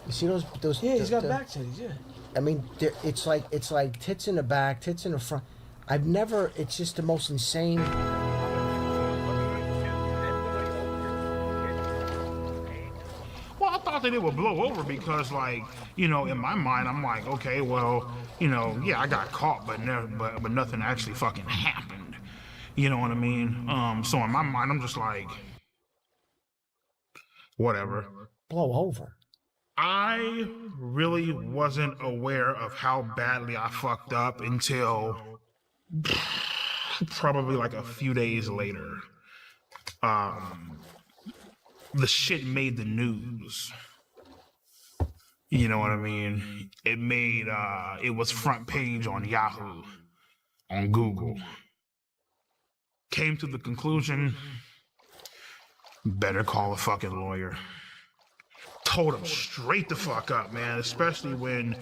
You see those? Yeah, he's got back titties. Yeah. I mean, it's like tits in the back, tits in the front. I've never. It's just the most insane. Well, I thought that it would blow over because, like, you know, in my mind, I'm like, okay, well, you know, yeah, I got caught, but nothing actually fucking happened. You know what I mean? So in my mind, I'm just like, whatever. Blow over. I really wasn't aware of how badly I fucked up until probably like a few days later. The shit made the news. You know what I mean? It made, it was front page on Yahoo, on Google. Came to the conclusion, better call a fucking lawyer. Told him straight the fuck up, man, especially when,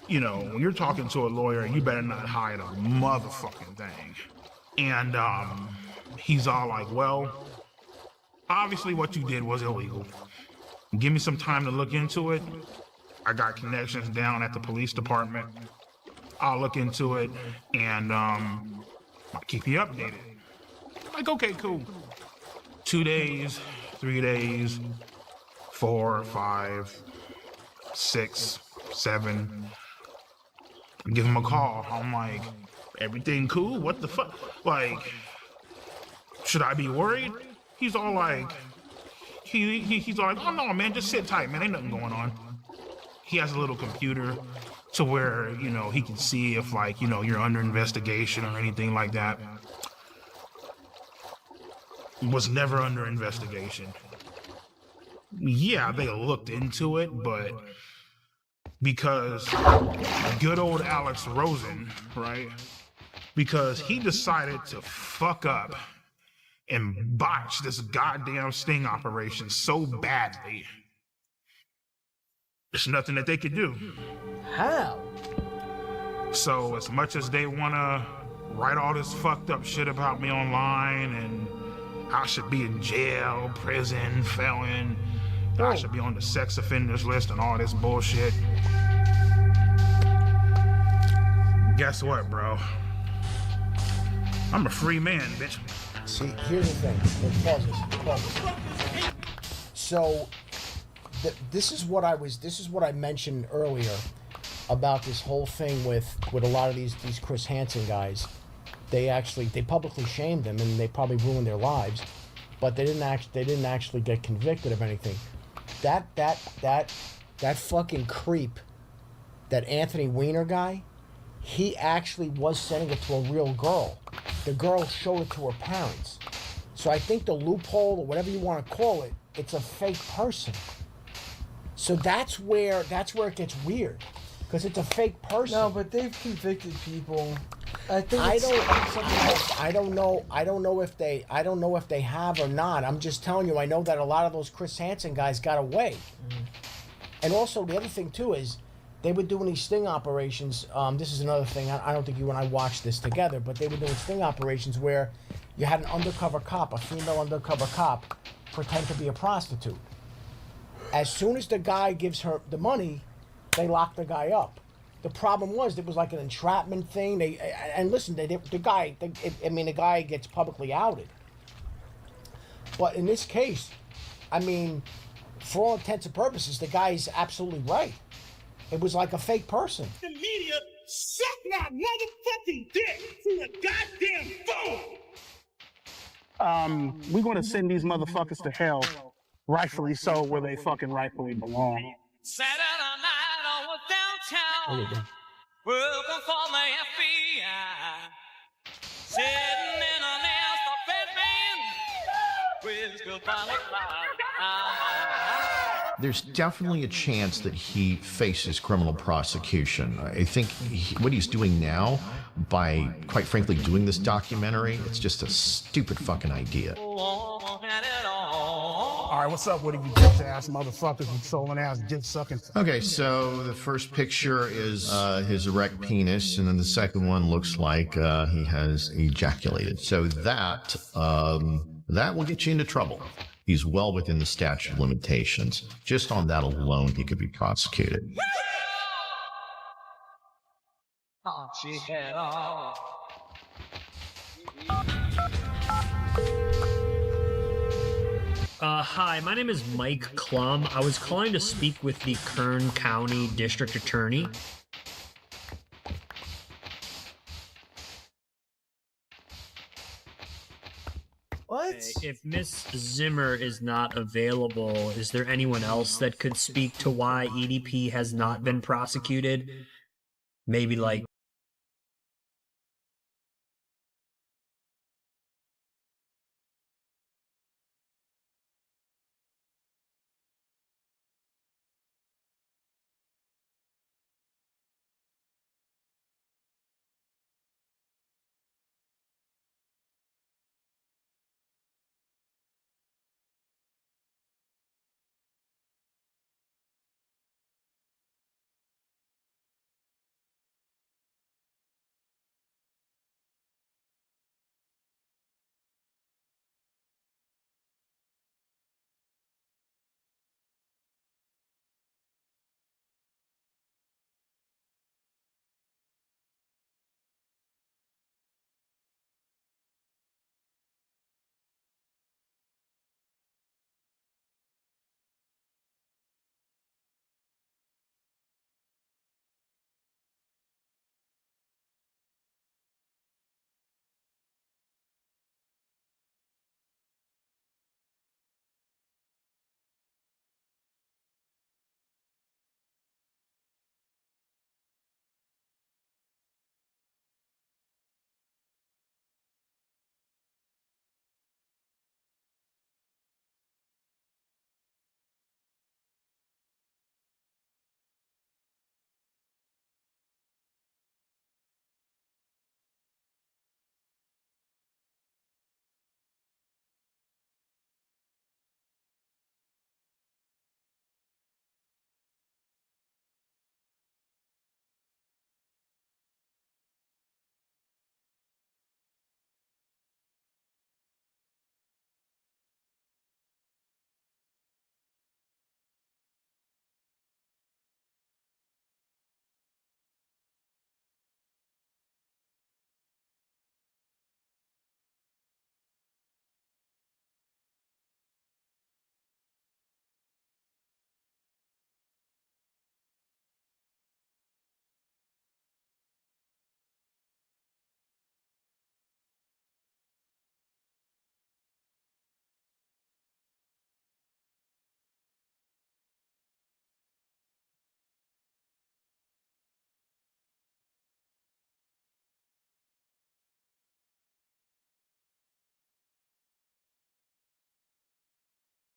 you know, when you're talking to a lawyer, you better not hide a motherfucking thing. And, he's all like, well, obviously what you did was illegal. Give me some time to look into it. I got connections down at the police department. I'll look into it and I'll keep you updated. Like, okay, cool. 2 days, 3 days, 4, 5, 6, 7. I give him a call. I'm like, everything cool? What the fuck? Like, should I be worried? He's all like, he's all like, oh no, man, just sit tight, man. Ain't nothing going on. He has a little computer to where, you know, he can see if, like, you know, you're under investigation or anything like that. Was never under investigation. Yeah, they looked into it, but because good old Alex Rosen, right? Because he decided to fuck up and botch this goddamn sting operation so badly. There's nothing that they could do. How? So as much as they wanna write all this fucked up shit about me online and I should be in jail, prison, felon, I should be on the sex offenders list and all this bullshit. Guess what, bro? I'm a free man, bitch. See, here's the thing. Pause this. So, this is what I mentioned earlier about this whole thing with a lot of these Chris Hansen guys. They publicly shamed them and they probably ruined their lives, but they didn't actually get convicted of anything. That fucking creep, that Anthony Weiner guy, he actually was sending it to a real girl. The girl showed it to her parents. So I think the loophole, or whatever you want to call it, it's a fake person. So that's where it gets weird, because it's a fake person. No, but they've convicted people. I think I don't know if they have or not. I'm just telling you, I know that a lot of those Chris Hansen guys got away. And also the other thing too is they were doing these sting operations. This is another thing. I don't think you and I watched this together, but they were doing sting operations where you had an undercover cop, a female undercover cop, pretend to be a prostitute. As soon as the guy gives her the money, they lock the guy up. The problem was it was like an entrapment thing. The guy gets publicly outed. But in this case, I mean, for all intents and purposes, the guy is absolutely right. It was like a fake person. The media Suck my motherfucking dick through a goddamn phone! We're going to send these motherfuckers to hell, rightfully so, where they fucking rightfully belong. Saturday night over downtown. Working for the FBI. Sitting in a nest of Batman. With goodbye. There's definitely a chance that he faces criminal prosecution. I think what he's doing now, by quite frankly doing this documentary, it's just a stupid fucking idea. All right, what's up with you bitch ass motherfuckers and stolen ass dick sucking? Okay, so the first picture is his erect penis, and then the second one looks like he has ejaculated. So that will get you into trouble. He's well within the statute of limitations. Just on that alone, he could be prosecuted. Hi, my name is Mike Klum. I was calling to speak with the Kern County District Attorney. What? If Miss Zimmer is not available, is there anyone else that could speak to why EDP has not been prosecuted? Maybe like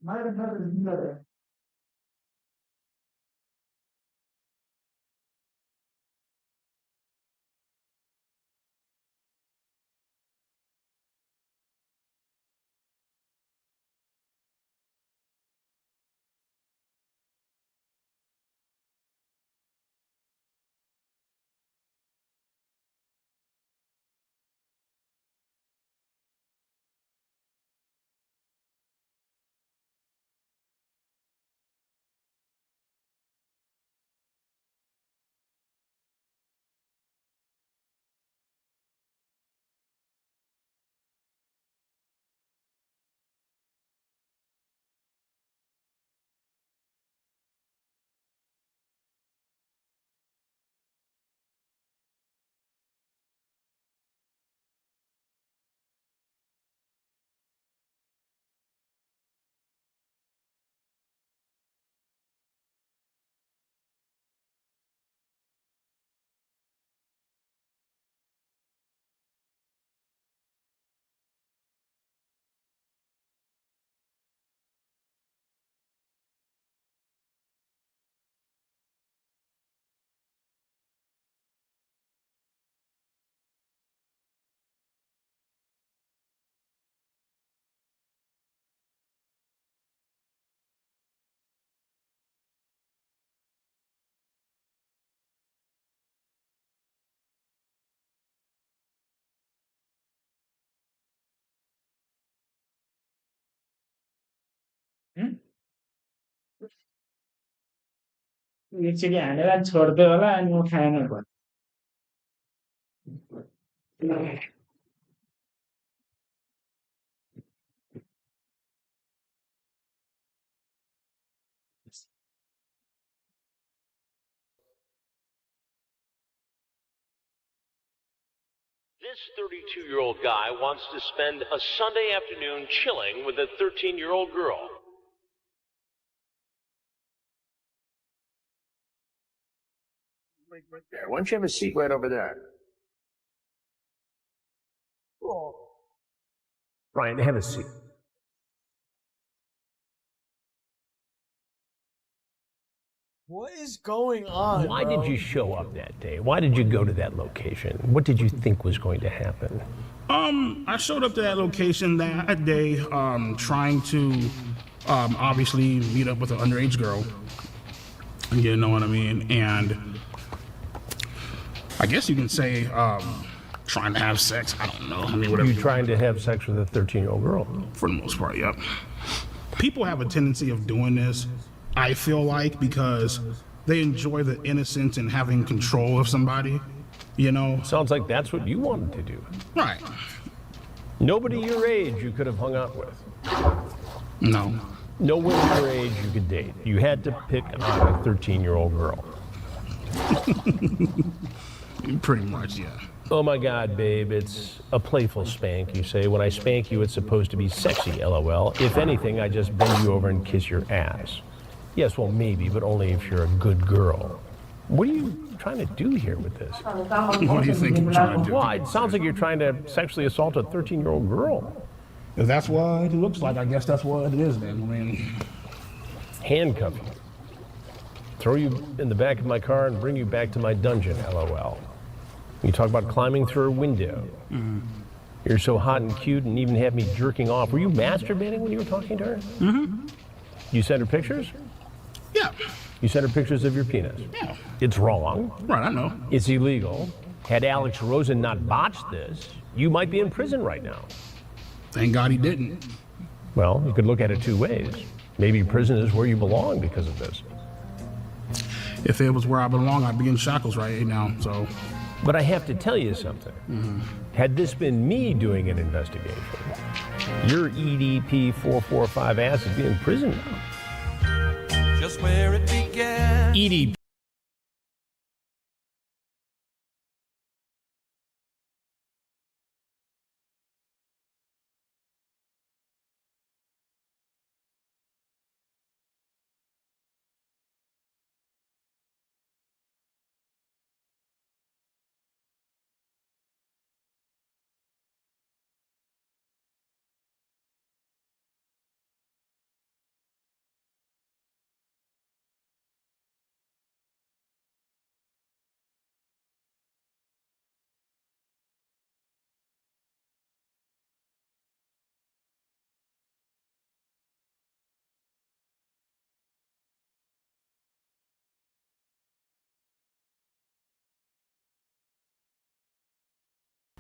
Might have had another. Actually, I छोड़ दे वाला and वो खाना पड़. This 32-year-old guy wants to spend a Sunday afternoon chilling with a 13-year-old girl. Right there. Why don't you have a seat right over there? Brian, have a seat. What is going on? Why bro? did you show up that day? Why did you go to that location? What did you think was going to happen? I showed up to that location that day, trying to, obviously meet up with an underage girl. You know what I mean? And I guess you can say, trying to have sex. I don't know. I mean, whatever. You trying to have sex with a 13-year-old girl? For the most part, yep. People have a tendency of doing this, I feel like, because they enjoy the innocence and having control of somebody, you know? Sounds like that's what you wanted to do. Right. Nobody your age you could have hung out with. No. No women your age you could date. You had to pick on a 13-year-old girl. Pretty much, yeah. Oh my God, babe, it's a playful spank, you say. When I spank you, it's supposed to be sexy, LOL. If anything, I just bend you over and kiss your ass. Yes, well, maybe, but only if you're a good girl. What are you trying to do here with this? What do you think you're trying to do? Well, it sounds like you're trying to sexually assault a 13-year-old girl. If that's what it looks like, I guess that's what it is, man. I mean, handcuff you, throw you in the back of my car and bring you back to my dungeon, LOL. You talk about climbing through a window. Mm-hmm. You're so hot and cute and even have me jerking off. Were you masturbating when you were talking to her? Mm-hmm. You sent her pictures? Yeah. You sent her pictures of your penis? Yeah. It's wrong. Right, I know. It's illegal. Had Alex Rosen not botched this, you might be in prison right now. Thank God he didn't. Well, you could look at it two ways. Maybe prison is where you belong because of this. If it was where I belong, I'd be in shackles right now, so. But I have to tell you something. Mm-hmm. Had this been me doing an investigation, your EDP 445 ass would be in prison now. Just where it began. EDP.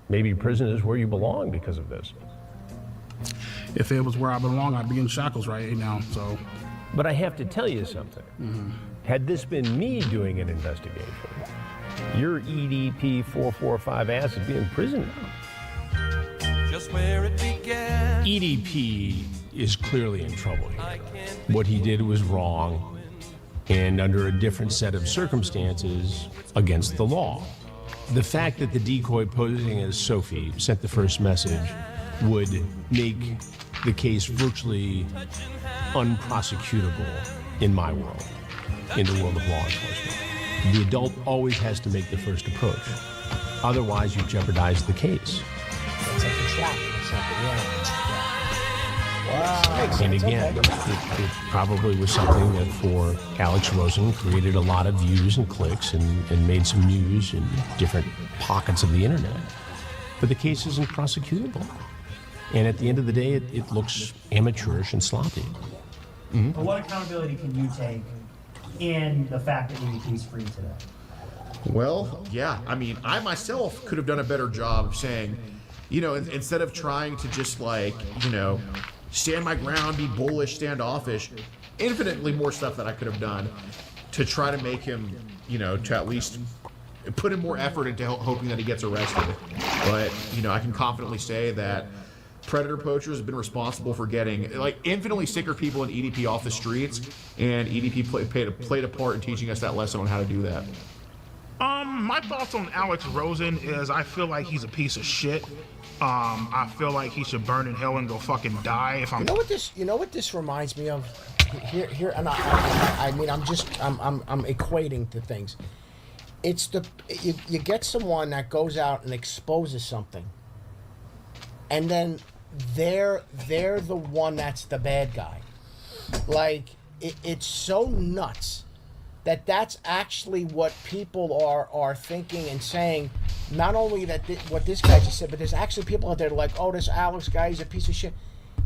Maybe prison is where you belong because of this. If it was where I belong, I'd be in shackles right now, so. But I have to tell you something. Mm-hmm. Had this been me doing an investigation, your EDP 445 ass would be in prison now. Just where it began. EDP is clearly in trouble here. What he did was wrong and under a different set of circumstances against the law. The fact that the decoy posing as Sophie sent the first message would make the case virtually unprosecutable in my world, in the world of law enforcement. The adult always has to make the first approach. Otherwise, you jeopardize the case. It's like a trap or something, yeah. Wow. And again, it probably was something that for Alex Rosen created a lot of views and clicks and made some news in different pockets of the internet. But the case isn't prosecutable. And at the end of the day, it looks amateurish and sloppy. Mm-hmm. But what accountability can you take in the fact that EDP is free today? Well, yeah. I mean, I myself could have done a better job of saying, you know, instead of trying to just like, you know, stand my ground, be bullish, standoffish. Infinitely more stuff that I could have done to try to make him, you know, to at least put in more effort into hoping that he gets arrested. But, you know, I can confidently say that predator poachers have been responsible for getting, like, infinitely sicker people in EDP off the streets, and EDP played a part in teaching us that lesson on how to do that. My thoughts on Alex Rosen is I feel like he's a piece of shit. I feel like he should burn in hell and go fucking die if I'm... You know what this reminds me of? Here, and I mean, I'm equating to things. It's you get someone that goes out and exposes something, and then they're the one that's the bad guy. Like, it's so nuts that that's actually what people are thinking and saying. Not only that what this guy just said, but there's actually people out there like, oh, this Alex guy, he's a piece of shit.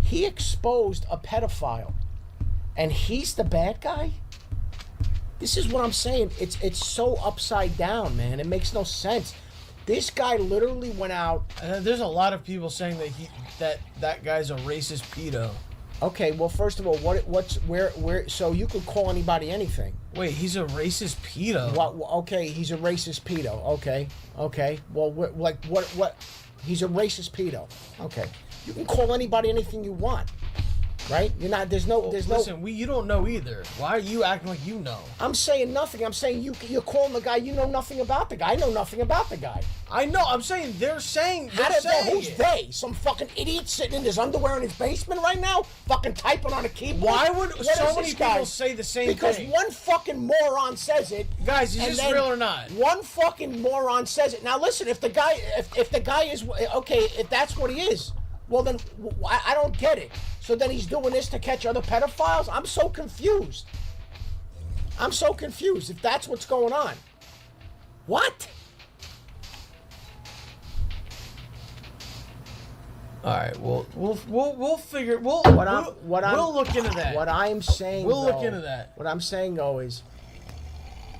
He exposed a pedophile, and he's the bad guy? This is what I'm saying. It's so upside down, man. It makes no sense. This guy literally went out. There's a lot of people saying that that guy's a racist pedo. Okay, well, first of all, where? So you could call anybody anything. Wait, he's a racist pedo. Okay, he's a racist pedo. Okay. Well, what? He's a racist pedo. Okay, you can call anybody anything you want, right? You're not. There's no. Listen, you don't know either. Why are you acting like you know? I'm saying nothing. I'm saying you're calling the guy. You know nothing about the guy. I know nothing about the guy. I know. I'm saying they're saying. Who's they? Some fucking idiot sitting in his underwear in his basement right now, fucking typing on a keyboard. Why would so many people say the same because thing? Because one fucking moron says it. Guys, is this real or not? One fucking moron says it. Now listen, if the guy is okay, if that's what he is, well then I don't get it. So then he's doing this to catch other pedophiles? I'm so confused. If that's what's going on. What? All right, we'll figure. We'll look into that. What I'm saying. We'll look into that. What I'm saying though is,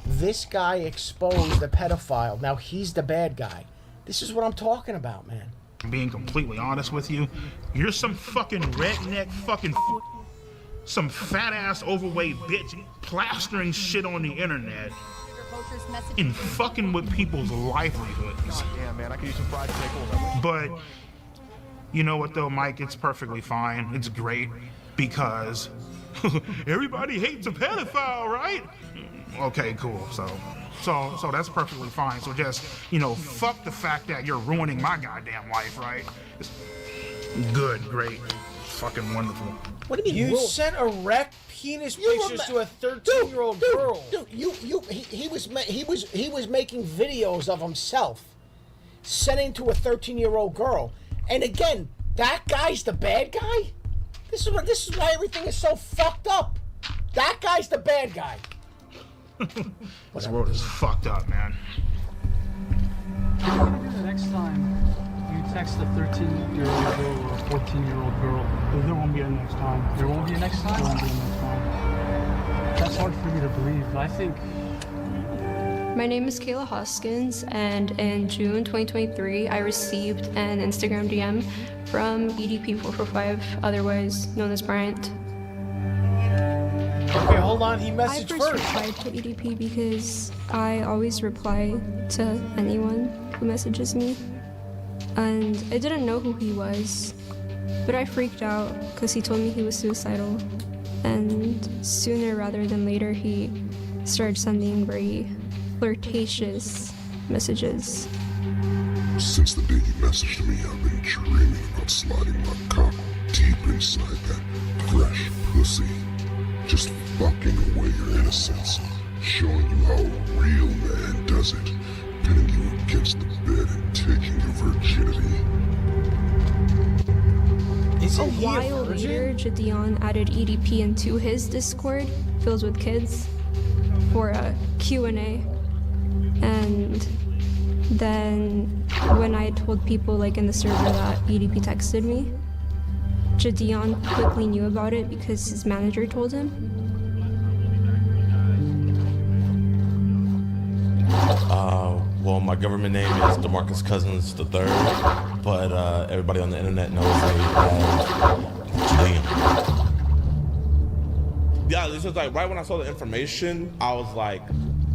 this guy exposed the pedophile. Now he's the bad guy. This is what I'm talking about, man. Being completely honest with you, you're some fucking redneck some fat ass overweight bitch plastering shit on the internet and fucking with people's livelihoods. Damn, man, I could use some fried pickles. But you know what though, Mike? It's perfectly fine. It's great because everybody hates a pedophile, right? Okay, cool. So that's perfectly fine. So just, you know, fuck the fact that you're ruining my goddamn life, right? It's good, great, fucking wonderful. What do you mean? You sent erect penis pictures to a 13-year-old girl. Dude, he was making videos of himself, sending to a 13-year-old girl. And again, that guy's the bad guy? This is why everything is so fucked up. That guy's the bad guy. This world is fucked up, man. The next time you text a 13-year-old girl or a 14-year-old girl, There won't be a next time. there won't be a next time? There won't be a next time. That's hard for me to believe, but I think... My name is Kayla Hoskins, and in June 2023, I received an Instagram DM from EDP445, otherwise known as Bryant. Okay, hold on. He messaged I first replied to EDP because I always reply to anyone who messages me, and I didn't know who he was, but I freaked out because he told me he was suicidal, and sooner rather than later, he started sending very flirtatious messages. Since the day you messaged me, I've been dreaming about sliding my cock deep inside that fresh pussy. Just fucking away your innocence. Showing you how a real man does it. Pinning you against the bed and taking your virginity. A while later, Jadion added EDP into his Discord, filled with kids, for a Q&A. And then when I told people like in the server that EDP texted me, Jadion quickly knew about it because his manager told him. Well, my government name is DeMarcus Cousins III, but everybody on the internet knows me as Jadion. Yeah, this was like right when I saw the information, I was like,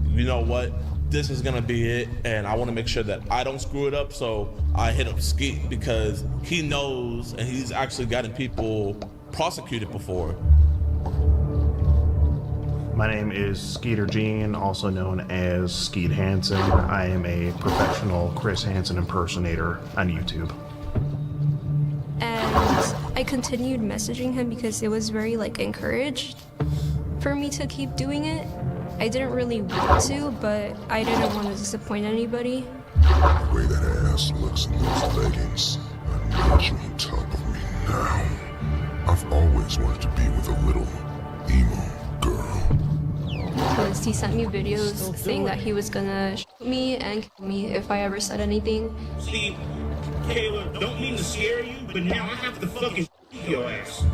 you know what? This is gonna be it, and I want to make sure that I don't screw it up. So I hit up Skeet because he knows, and he's actually gotten people prosecuted before. My name is Skeeter Gene, also known as Skeet Hansen. I am a professional Chris Hansen impersonator on YouTube. And I continued messaging him because it was very like encouraged for me to keep doing it. I didn't really want to, but I didn't want to disappoint anybody. The way that ass looks in those leggings, I need you on top of me now. I've always wanted to be with a little emo girl. Because he sent me videos saying that he was gonna shoot me and kill me if I ever said anything. See, Kayla, don't mean to scare you, but now I have to fucking your ass.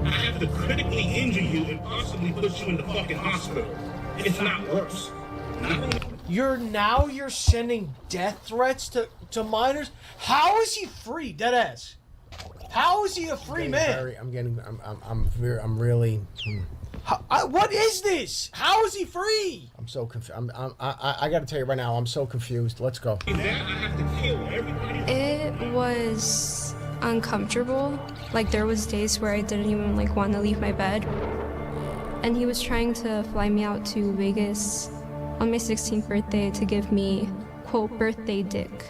I have to critically injure you and possibly put you in the fucking hospital. It's not worse. You're sending death threats to minors? How is he free, deadass? How is he a free man? I'm really. What is this? How is he free? I'm so confused. I got to tell you right now, I'm so confused. Let's go. It was uncomfortable. Like there was days where I didn't even like want to leave my bed. And he was trying to fly me out to Vegas on my 16th birthday to give me, quote, birthday dick.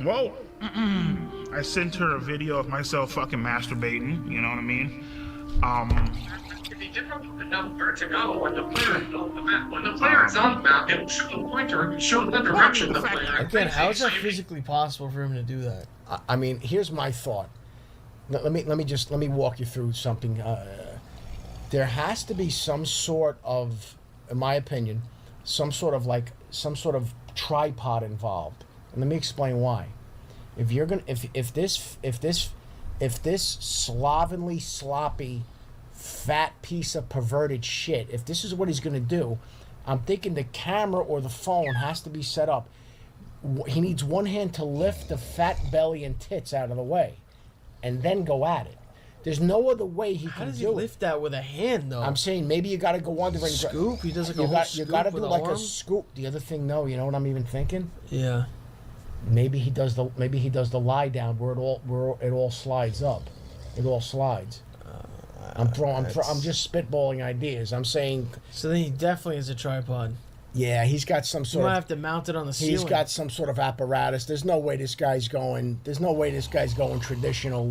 Well, I sent her a video of myself fucking masturbating, you know what I mean? If you didn't know where to go when the player is on the map, when the player is on the map, it will show the pointer and show the direction the player. Again, how is that physically possible for him to do that? I mean, here's my thought. Let me walk you through something. There has to be some sort of, in my opinion, some sort of tripod involved. And let me explain why. If this slovenly, sloppy, fat piece of perverted shit, if this is what he's gonna do, I'm thinking the camera or the phone has to be set up. He needs one hand to lift the fat belly and tits out of the way, and then go at it. There's no other way he can do it. How does he lift that with a hand, though? I'm saying maybe you got to go under and scoop. He does like a whole scoop. You got to do with like arm? a scoop. The other thing, though, you know what I'm even thinking? Yeah. Maybe he does the lie down where it all slides up. It all slides. I'm just spitballing ideas. I'm saying. So then he definitely has a tripod. Yeah, he's got some sort You of. might have to mount it on the ceiling. He's got some sort of apparatus. There's no way this guy's going. There's no way this guy's going traditional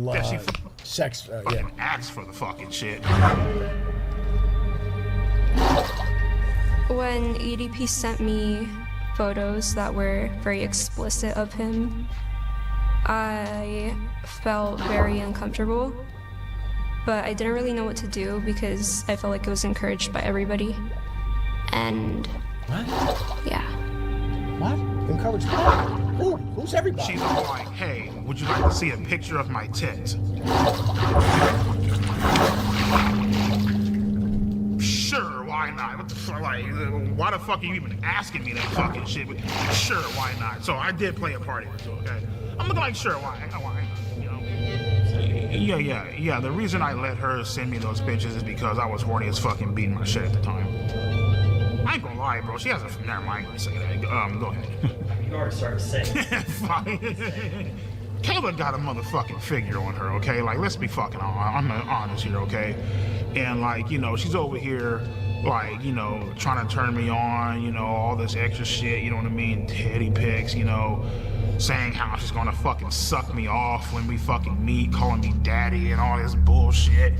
sex. Yeah. Ask for the fucking shit. When EDP sent me photos that were very explicit of him, I felt very uncomfortable, but I didn't really know what to do because I felt like it was encouraged by everybody. And what? Yeah. What? Encouraged by? Who's everybody? She's all like, hey, would you like to see a picture of my tits? Sure, why not? What the fuck? Like, why the fuck are you even asking me that fucking shit? But sure, why not? So I did play a part in it, okay? I'm looking like, sure, why? You know? Yeah. The reason I let her send me those pictures is because I was horny as fucking beating my shit at the time. I ain't gonna lie, bro. She has a. Never mind. I ain't gonna say that. Go ahead. You already started saying. Fine. Kayla got a motherfucking figure on her, okay? Like, let's be fucking honest here, okay? And, like, you know, she's over here, like, you know, trying to turn me on, you know, all this extra shit, you know what I mean? Teddy pics, you know, saying how she's gonna fucking suck me off when we fucking meet, calling me daddy and all this bullshit.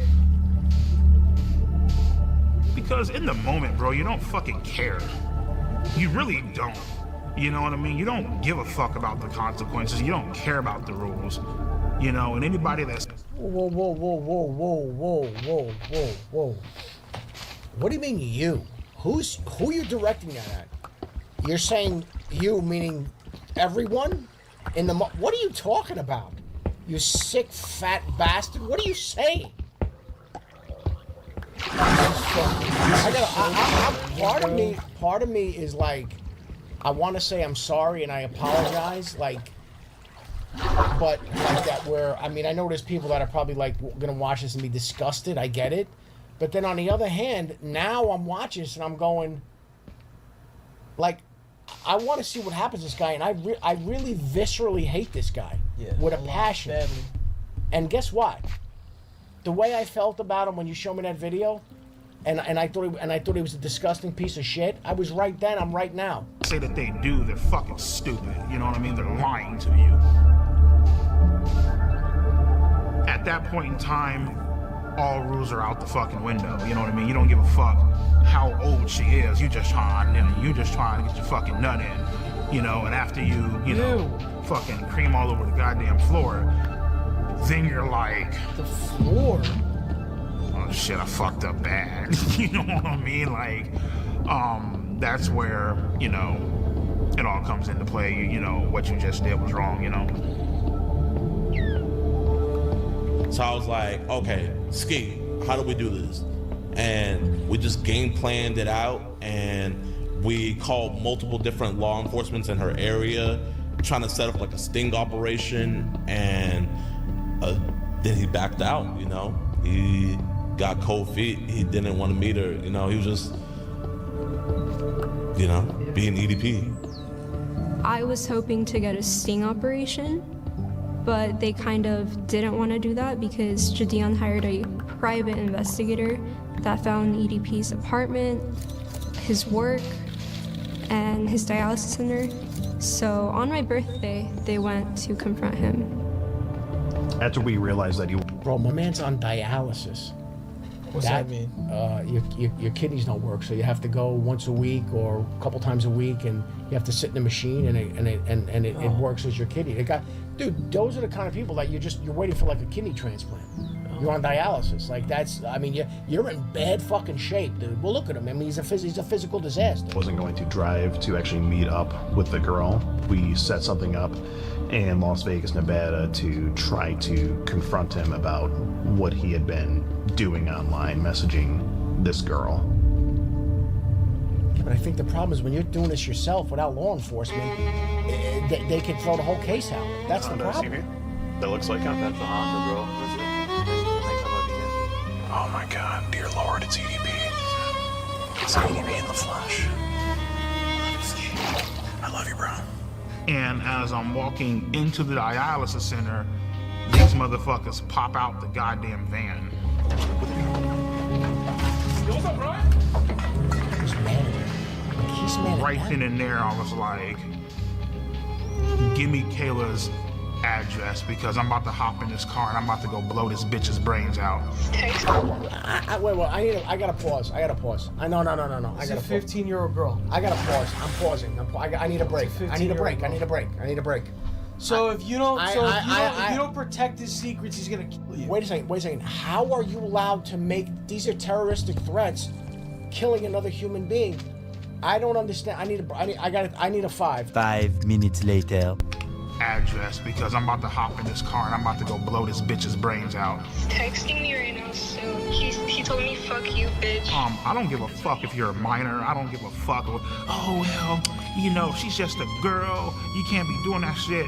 Because in the moment, bro, you don't fucking care. You really don't. You know what I mean? You don't give a fuck about the consequences. You don't care about the rules. You know, and anybody that's... Whoa. What do you mean you? Who you directing that at? You're saying you, meaning everyone? What are you talking about? You sick, fat bastard? What are you saying? Part of me is like, I want to say I'm sorry and I apologize, like, but like that where, I mean, I know there's people that are probably like gonna watch this and be disgusted. I get it, but then on the other hand, now I'm watching this and I'm going, like, I want to see what happens to this guy, and I really viscerally hate this guy with a passion. Badly. And guess what? The way I felt about him when you showed me that video, and I thought he was a disgusting piece of shit. I was right then. I'm right now. Say that they do, they're fucking stupid. You know what I mean? They're lying to you. At that point in time, all rules are out the fucking window. You know what I mean? You don't give a fuck how old she is. You just trying to get your fucking nut in. You know, and after you know, fucking cream all over the goddamn floor, then you're like, the floor? Oh shit, I fucked up bad. You know what I mean? Like, that's where, you know, it all comes into play. You know, what you just did was wrong, you know? So I was like, okay, Ski, how do we do this? And we just game planned it out, and we called multiple different law enforcement in her area, trying to set up like a sting operation, and then he backed out, you know? He got cold feet. He didn't want to meet her, you know? He was just, you know, being EDP. I was hoping to get a sting operation, but they kind of didn't want to do that because Jadion hired a private investigator that found EDP's apartment, his work, and his dialysis center. So on my birthday, they went to confront him. After we realized that Bro, my man's on dialysis. What's that mean? Your kidneys don't work, so you have to go once a week or a couple times a week, and you have to sit in the machine, and it works as your kidney. Dude, those are the kind of people that you're waiting for like a kidney transplant. You're on dialysis. Like that's, I mean, you're in bad fucking shape, dude. Well, look at him. I mean, he's a physical disaster. wasn't going to drive to actually meet up with the girl. We set something up in Las Vegas, Nevada to try to confront him about what he had been doing online, messaging this girl. Yeah, but I think the problem is when you're doing this yourself without law enforcement, they can throw the whole case out. That's the problem. That looks like him. That's a Honda, bro. Oh my god, dear lord, it's EDP. It's EDP in the flesh. I love you, bro. And as I'm walking into the dialysis center, these motherfuckers pop out the goddamn van. What's up, bro? He's mad. Right then and there, I was like, give me Kayla's address because I'm about to hop in this car and I'm about to go blow this bitch's brains out. Wait, I gotta pause. No. I gotta 15-year-old girl. I gotta pause. I'm pausing. I need a break. I need a break. So if you don't, if you don't protect his secrets, he's gonna kill you. Wait a second. How are you allowed to make these are terroristic threats, killing another human being? I don't understand. I need a 5. 5 minutes later. Address because I'm about to hop in this car and I'm about to go blow this bitch's brains out. Texting me right now, so he told me fuck you, bitch. I don't give a fuck if you're a minor. I don't give a fuck. Oh well, you know, she's just a girl. You can't be doing that shit.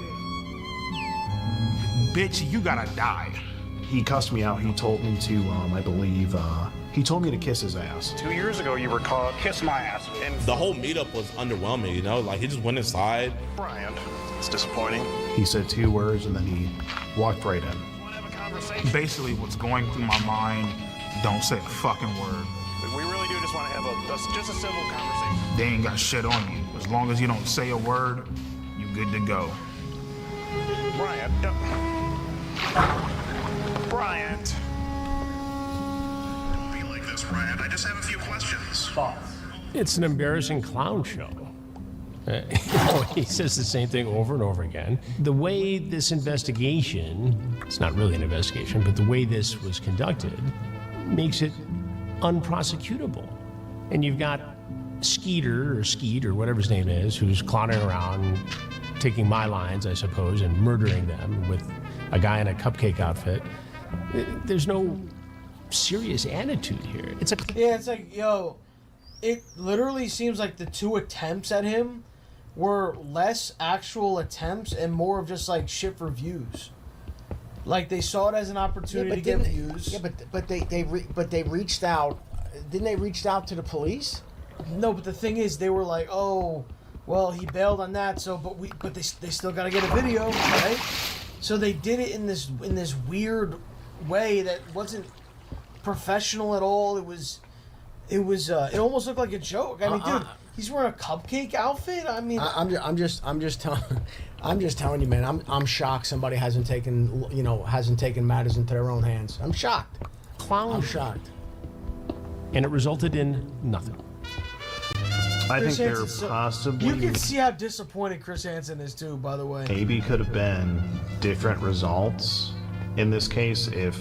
Bitch, you gotta die. He cussed me out. He told me to, I believe, he told me to kiss his ass. 2 years ago, you were called Kiss My Ass. And the whole meetup was underwhelming, you know? Like, he just went inside. Brian, it's disappointing. He said 2 words and then he walked right in. Basically, what's going through my mind, don't say a fucking word. We really do just want to have just a civil conversation. They ain't got shit on you. As long as you don't say a word, you good to go. Brian, Bryant. Don't be like this, Bryant. I just have a few questions. It's an embarrassing clown show. He says the same thing over and over again. The way this investigation, it's not really an investigation, but the way this was conducted makes it unprosecutable. And you've got Skeeter or Skeet or whatever his name is, who's clowning around, taking my lines, I suppose, and murdering them with a guy in a cupcake outfit. There's no serious attitude here. It's like, yo, it literally seems like the 2 attempts at him were less actual attempts and more of just like shit for views. Like they saw it as an opportunity to get views. Yeah, but they reached out. Didn't they reach out to the police? No, but the thing is, they were like, oh, well, he bailed on that. So, but they still got to get a video, right? So they did it in this weird way that wasn't professional at all. It almost looked like a joke. I mean, dude, he's wearing a cupcake outfit. I mean, I'm just telling you, man. I'm shocked somebody hasn't taken matters into their own hands. I'm shocked. I'm shocked. And it resulted in nothing. I think Chris there Hansen, possibly you can see how disappointed Chris Hansen is too. By the way, maybe could have been different results in this case if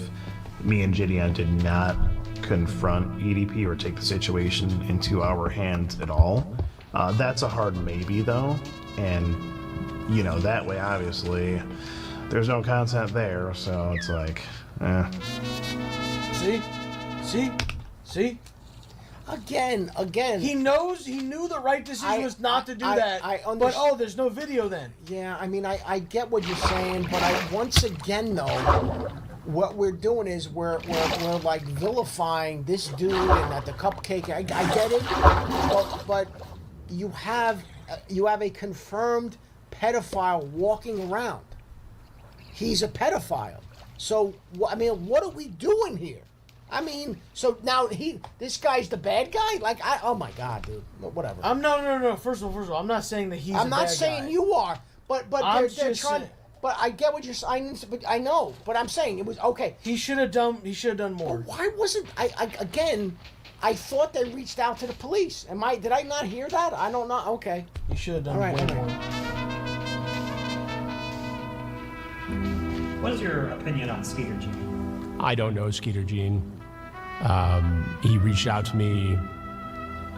me and Gideon did not confront EDP or take the situation into our hands at all. That's a hard maybe though, and that way obviously there's no content there, so it's like, See? Again. He knew the right decision was not to do that. But there's no video then. Yeah, I mean, I get what you're saying, but once again though, what we're doing is we're like vilifying this dude and at the cupcake. I get it, but you have a confirmed pedophile walking around. He's a pedophile. So I mean, what are we doing here? I mean, so now this guy's the bad guy? Like, oh my God, dude. Whatever. No. First of all, I'm not saying that he's. I'm not saying you are, but they're trying. Saying, but I get what you're saying. But I know. But I'm saying it was okay. He should have done more. But why wasn't I thought they reached out to the police. Did I not hear that? I don't know. Okay. You should have done way more. What is your opinion on Skeeter G? I don't know Skeeter Gene. He reached out to me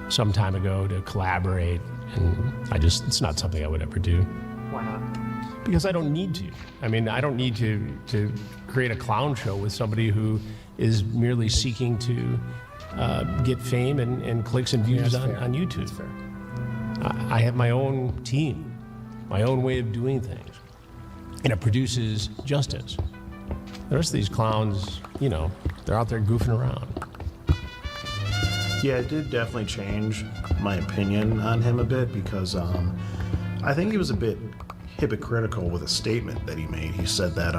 some time ago to collaborate, and it's not something I would ever do. Why not? Because I don't need to. I mean, I don't need to create a clown show with somebody who is merely seeking to get fame and clicks and views on YouTube. That's fair. I have my own team, my own way of doing things, and it produces justice. The rest of these clowns, they're out there goofing around. Yeah, it did definitely change my opinion on him a bit because I think he was a bit hypocritical with a statement that he made. He said that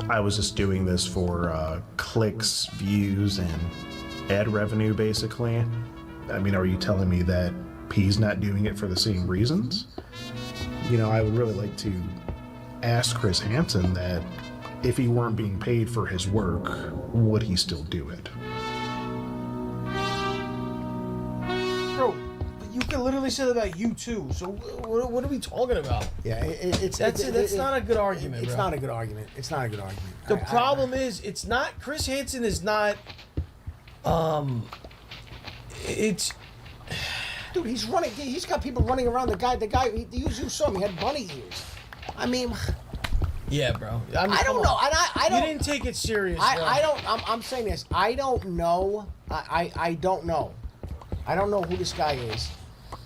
I was just doing this for clicks, views, and ad revenue, basically. I mean, are you telling me that he's not doing it for the same reasons? I would really like to ask Chris Hansen that if he weren't being paid for his work, would he still do it? Bro, you can literally say that about you too. So what are we talking about? Yeah, that's not a good argument. It's bro. not a good argument. It's not a good argument. The problem is, it's not. Chris Hansen is not. It's. Dude, he's running. He's got people running around. The guy. You saw him. He had bunny ears. I mean. Yeah, bro. I don't know. I don't. You didn't take it serious. I don't. I'm saying this. I don't know. I don't know. I don't know who this guy is,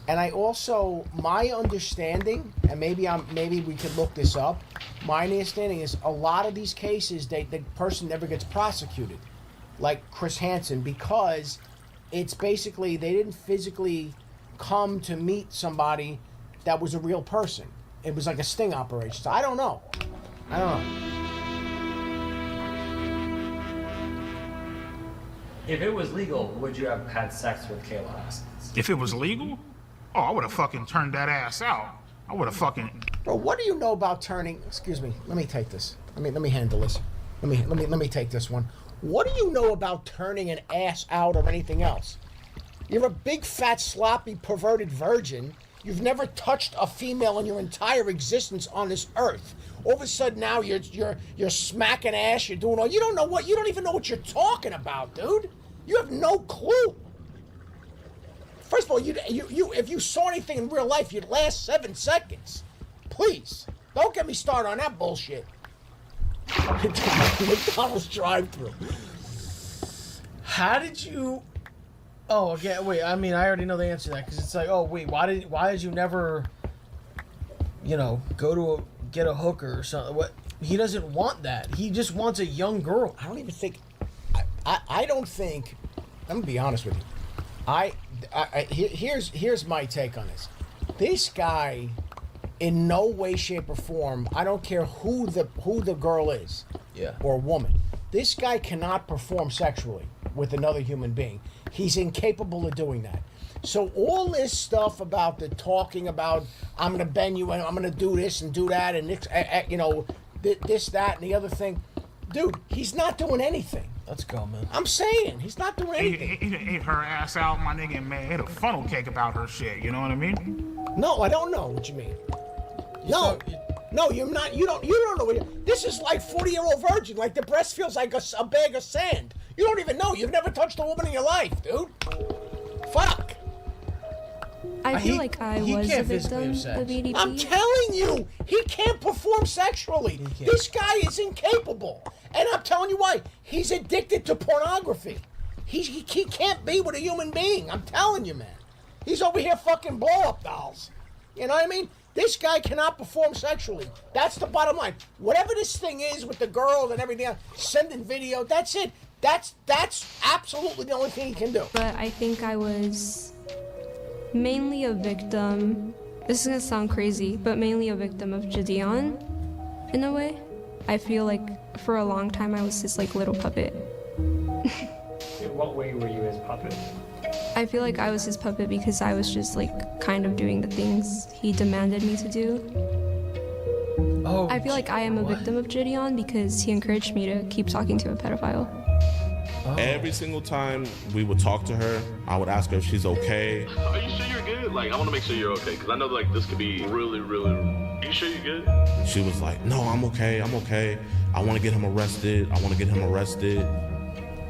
and I also my understanding, and maybe we could look this up. My understanding is a lot of these cases, the person never gets prosecuted, like Chris Hansen, because it's basically they didn't physically come to meet somebody that was a real person. It was like a sting operation. So I don't know. If it was legal, would you have had sex with Kayla Hoskins? If it was legal? Oh, I would have fucking turned that ass out. I would have fucking... Bro, what do you know about turning... Excuse me. Let me take this. Let me handle this. Let me take this one. What do you know about turning an ass out or anything else? You're a big, fat, sloppy, perverted virgin. You've never touched a female in your entire existence on this earth. All of a sudden now you're smacking ass. You're doing all. You don't know what. You don't even know what you're talking about, dude. You have no clue. First of all, you if you saw anything in real life, you'd last 7 seconds. Please don't get me started on that bullshit. McDonald's drive-thru. How did you Oh, okay. Wait. I mean, I already know the answer to that because it's like, oh, wait, why did you never, go to get a hooker or something? What? He doesn't want that. He just wants a young girl. I don't even think. I don't think. I'm gonna be honest with you. Here's my take on this. This guy, in no way, shape, or form, I don't care who the girl is, or woman. This guy cannot perform sexually with another human being. He's incapable of doing that. So all this stuff about the talking about I'm gonna bend you and I'm gonna do this and do that and this, this, that, and the other thing, dude, he's not doing anything. Let's go, man. I'm saying he's not doing anything. He ate her ass out, my nigga, and made a funnel cake about her shit. You know what I mean? No, I don't know what you mean. No, you're not. You don't know what. This is like 40-year-old virgin. Like the breast feels like a bag of sand. You don't even know. You've never touched a woman in your life, dude. Fuck. I feel like I was a victim of EDP. I'm telling you, he can't perform sexually. This guy is incapable. And I'm telling you why. He's addicted to pornography. He can't be with a human being. I'm telling you, man. He's over here fucking blow-up dolls. You know what I mean? This guy cannot perform sexually. That's the bottom line. Whatever this thing is with the girl and everything else, sending video, that's it. That's absolutely the only thing he can do. But I think I was mainly a victim. This is gonna sound crazy, but mainly a victim of Gideon, in a way. I feel like for a long time I was his like little puppet. In what way were you his puppet? I feel like I was his puppet because I was just like kind of doing the things he demanded me to do. Oh. I feel like I am a victim of Gideon because he encouraged me to keep talking to a pedophile. Every single time we would talk to her, I would ask her if she's okay. Are you sure you're good? Like, I want to make sure you're okay, because I know like this could be really, really. Are you sure you're good? She was like, no, I'm okay. I want to get him arrested.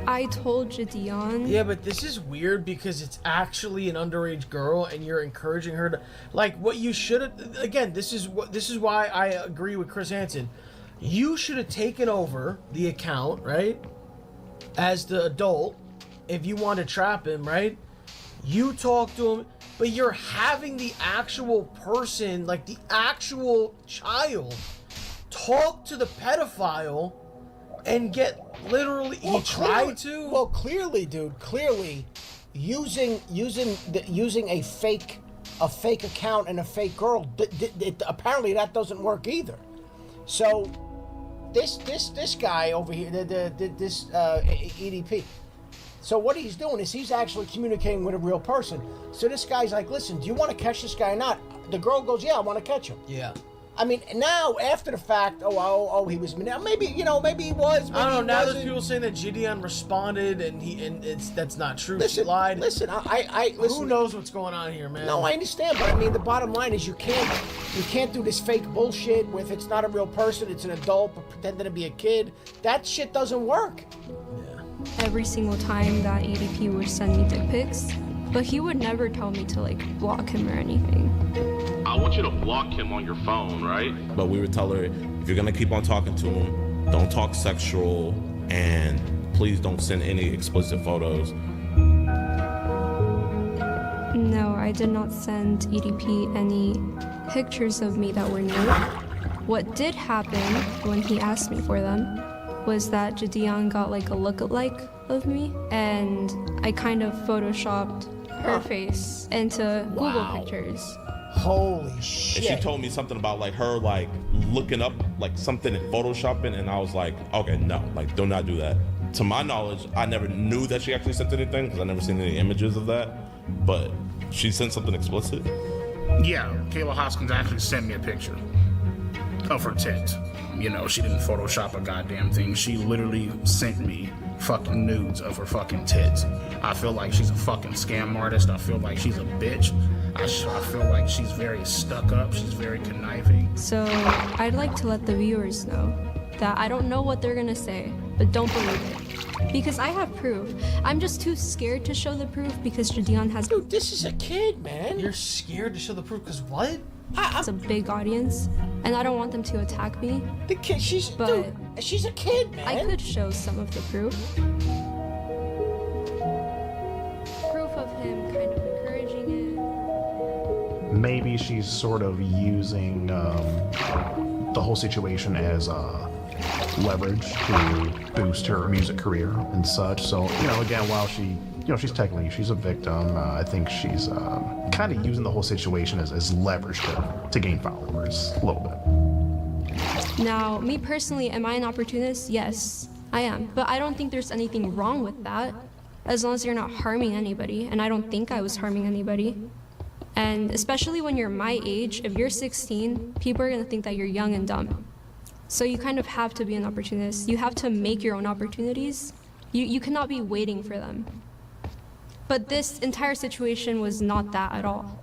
I told Gideon. Yeah, but this is weird because it's actually an underage girl, and you're encouraging her to, like, what you should have. Again, this is why I agree with Chris Hansen. You should have taken over the account, right? As the adult, if you want to trap him, right? You talk to him, but you're having the actual person, like the actual child, talk to the pedophile and get literally. He tried to. Well, clearly, dude. Clearly, using a fake account and a fake girl. Apparently, that doesn't work either. So. This guy over here, this EDP. So what he's doing is he's actually communicating with a real person. So this guy's like, listen, do you want to catch this guy or not? The girl goes, yeah, I want to catch him. Yeah. I mean, now after the fact, he was. Now maybe he was. Maybe I don't know. he Now wasn't. there's people saying that Gideon responded, and that's not true. Listen, she lied. Listen, listen. Who knows what's going on here, man? No, I understand, but I mean, the bottom line is you can't do this fake bullshit with it's not a real person, it's an adult, but pretending to be a kid. That shit doesn't work. Every single time that EDP would send me dick pics, but he would never tell me to like block him or anything. I want you to block him on your phone, right? But we would tell her, if you're gonna keep on talking to him, don't talk sexual, and please don't send any explicit photos. No, I did not send EDP any pictures of me that were nude. What did happen when he asked me for them was that Gideon got like a lookalike of me, and I kind of photoshopped her face into Google pictures. Holy And shit. she told me something about like her like looking up like something in photoshopping, and I was like, okay, no, like do not do that. To my knowledge, I never knew that she actually sent anything because I never seen any images of that, but she sent something explicit. Yeah, Kayla Hoskins actually sent me a picture of her tits. You know, she didn't Photoshop a goddamn thing. She literally sent me fucking nudes of her fucking tits. I feel like she's a fucking scam artist. I feel like she's a bitch. I feel like she's very stuck up. She's very conniving. So I'd like to let the viewers know that I don't know what they're gonna say, but don't believe it. Because I have proof. I'm just too scared to show the proof because Gideon has. Dude, this is a kid, man. You're scared to show the proof because what? It's a big audience, and I don't want them to attack me. The kid, she's a kid, man. I could show some of the proof. Proof maybe she's sort of using the whole situation as leverage to boost her music career and such. So, again, while she's technically, she's a victim, I think she's kind of using the whole situation as leverage to gain followers a little bit. Now, me personally, am I an opportunist? Yes, I am. But I don't think there's anything wrong with that, as long as you're not harming anybody, and I don't think I was harming anybody. And especially when you're my age, if you're 16, people are gonna think that you're young and dumb. So you kind of have to be an opportunist. You have to make your own opportunities. You cannot be waiting for them. But this entire situation was not that at all.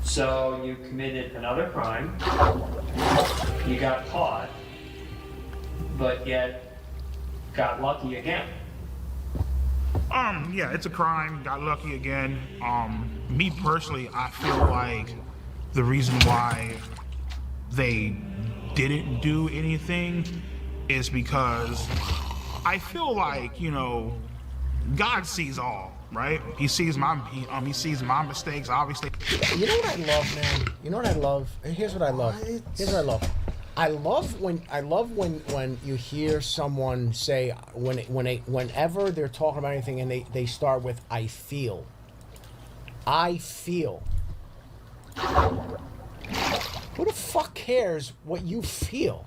So you committed another crime, you got caught, but yet got lucky again. Yeah, it's a crime. Got lucky again. Me personally, I feel like the reason why they didn't do anything is because I feel like, God sees all, right? He sees my mistakes, obviously. You know what I love, man? You know what I love? Here's what I love. Here's what I love. I love when you hear someone say whenever they're talking about anything and they start with I feel. I feel. Who the fuck cares what you feel?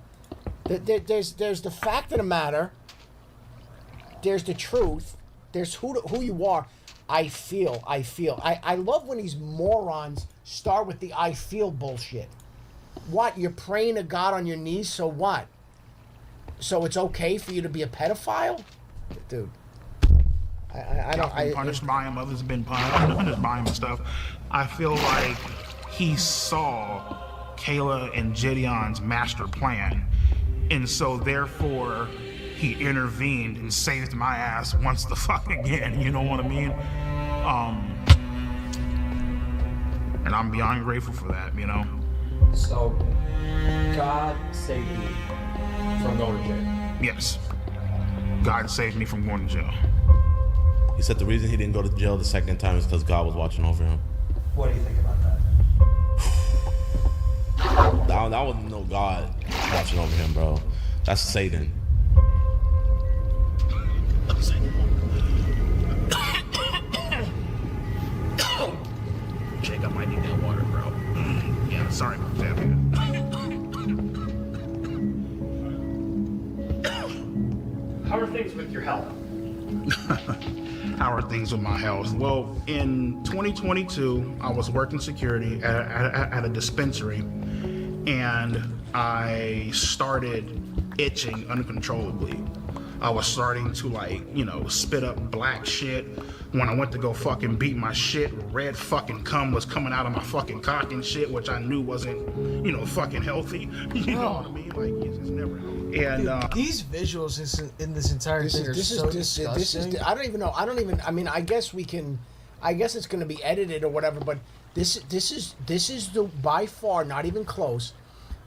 There's the fact of the matter. There's the truth. There's who you are. I feel. I love when these morons start with the I feel bullshit. What? You're praying to God on your knees, so what? So it's okay for you to be a pedophile? Dude. I don't... I've been punished by him, others have been punished by him and stuff. I feel like he saw Kayla and Gideon's master plan, and so therefore he intervened and saved my ass once the fuck again, you know what I mean? And I'm beyond grateful for that, So, God saved you from going to jail? Yes. God saved me from going to jail. He said the reason he didn't go to jail the second time is because God was watching over him. What do you think about that? That wasn't no God watching over him, bro. That's Satan. Jake, I might need that water, bro. Yeah, sorry about that. How are things with your health? How are things with my health? Well, in 2022, I was working security at a dispensary, and I started itching uncontrollably. I was starting to spit up black shit. When I went to go fucking beat my shit, red fucking cum was coming out of my fucking cock and shit, which I knew wasn't, fucking healthy. You know what I mean? Like, it's never healthy. And these visuals in this entire thing are so disgusting. I don't even know. I guess it's going to be edited or whatever, but this is the, by far, not even close.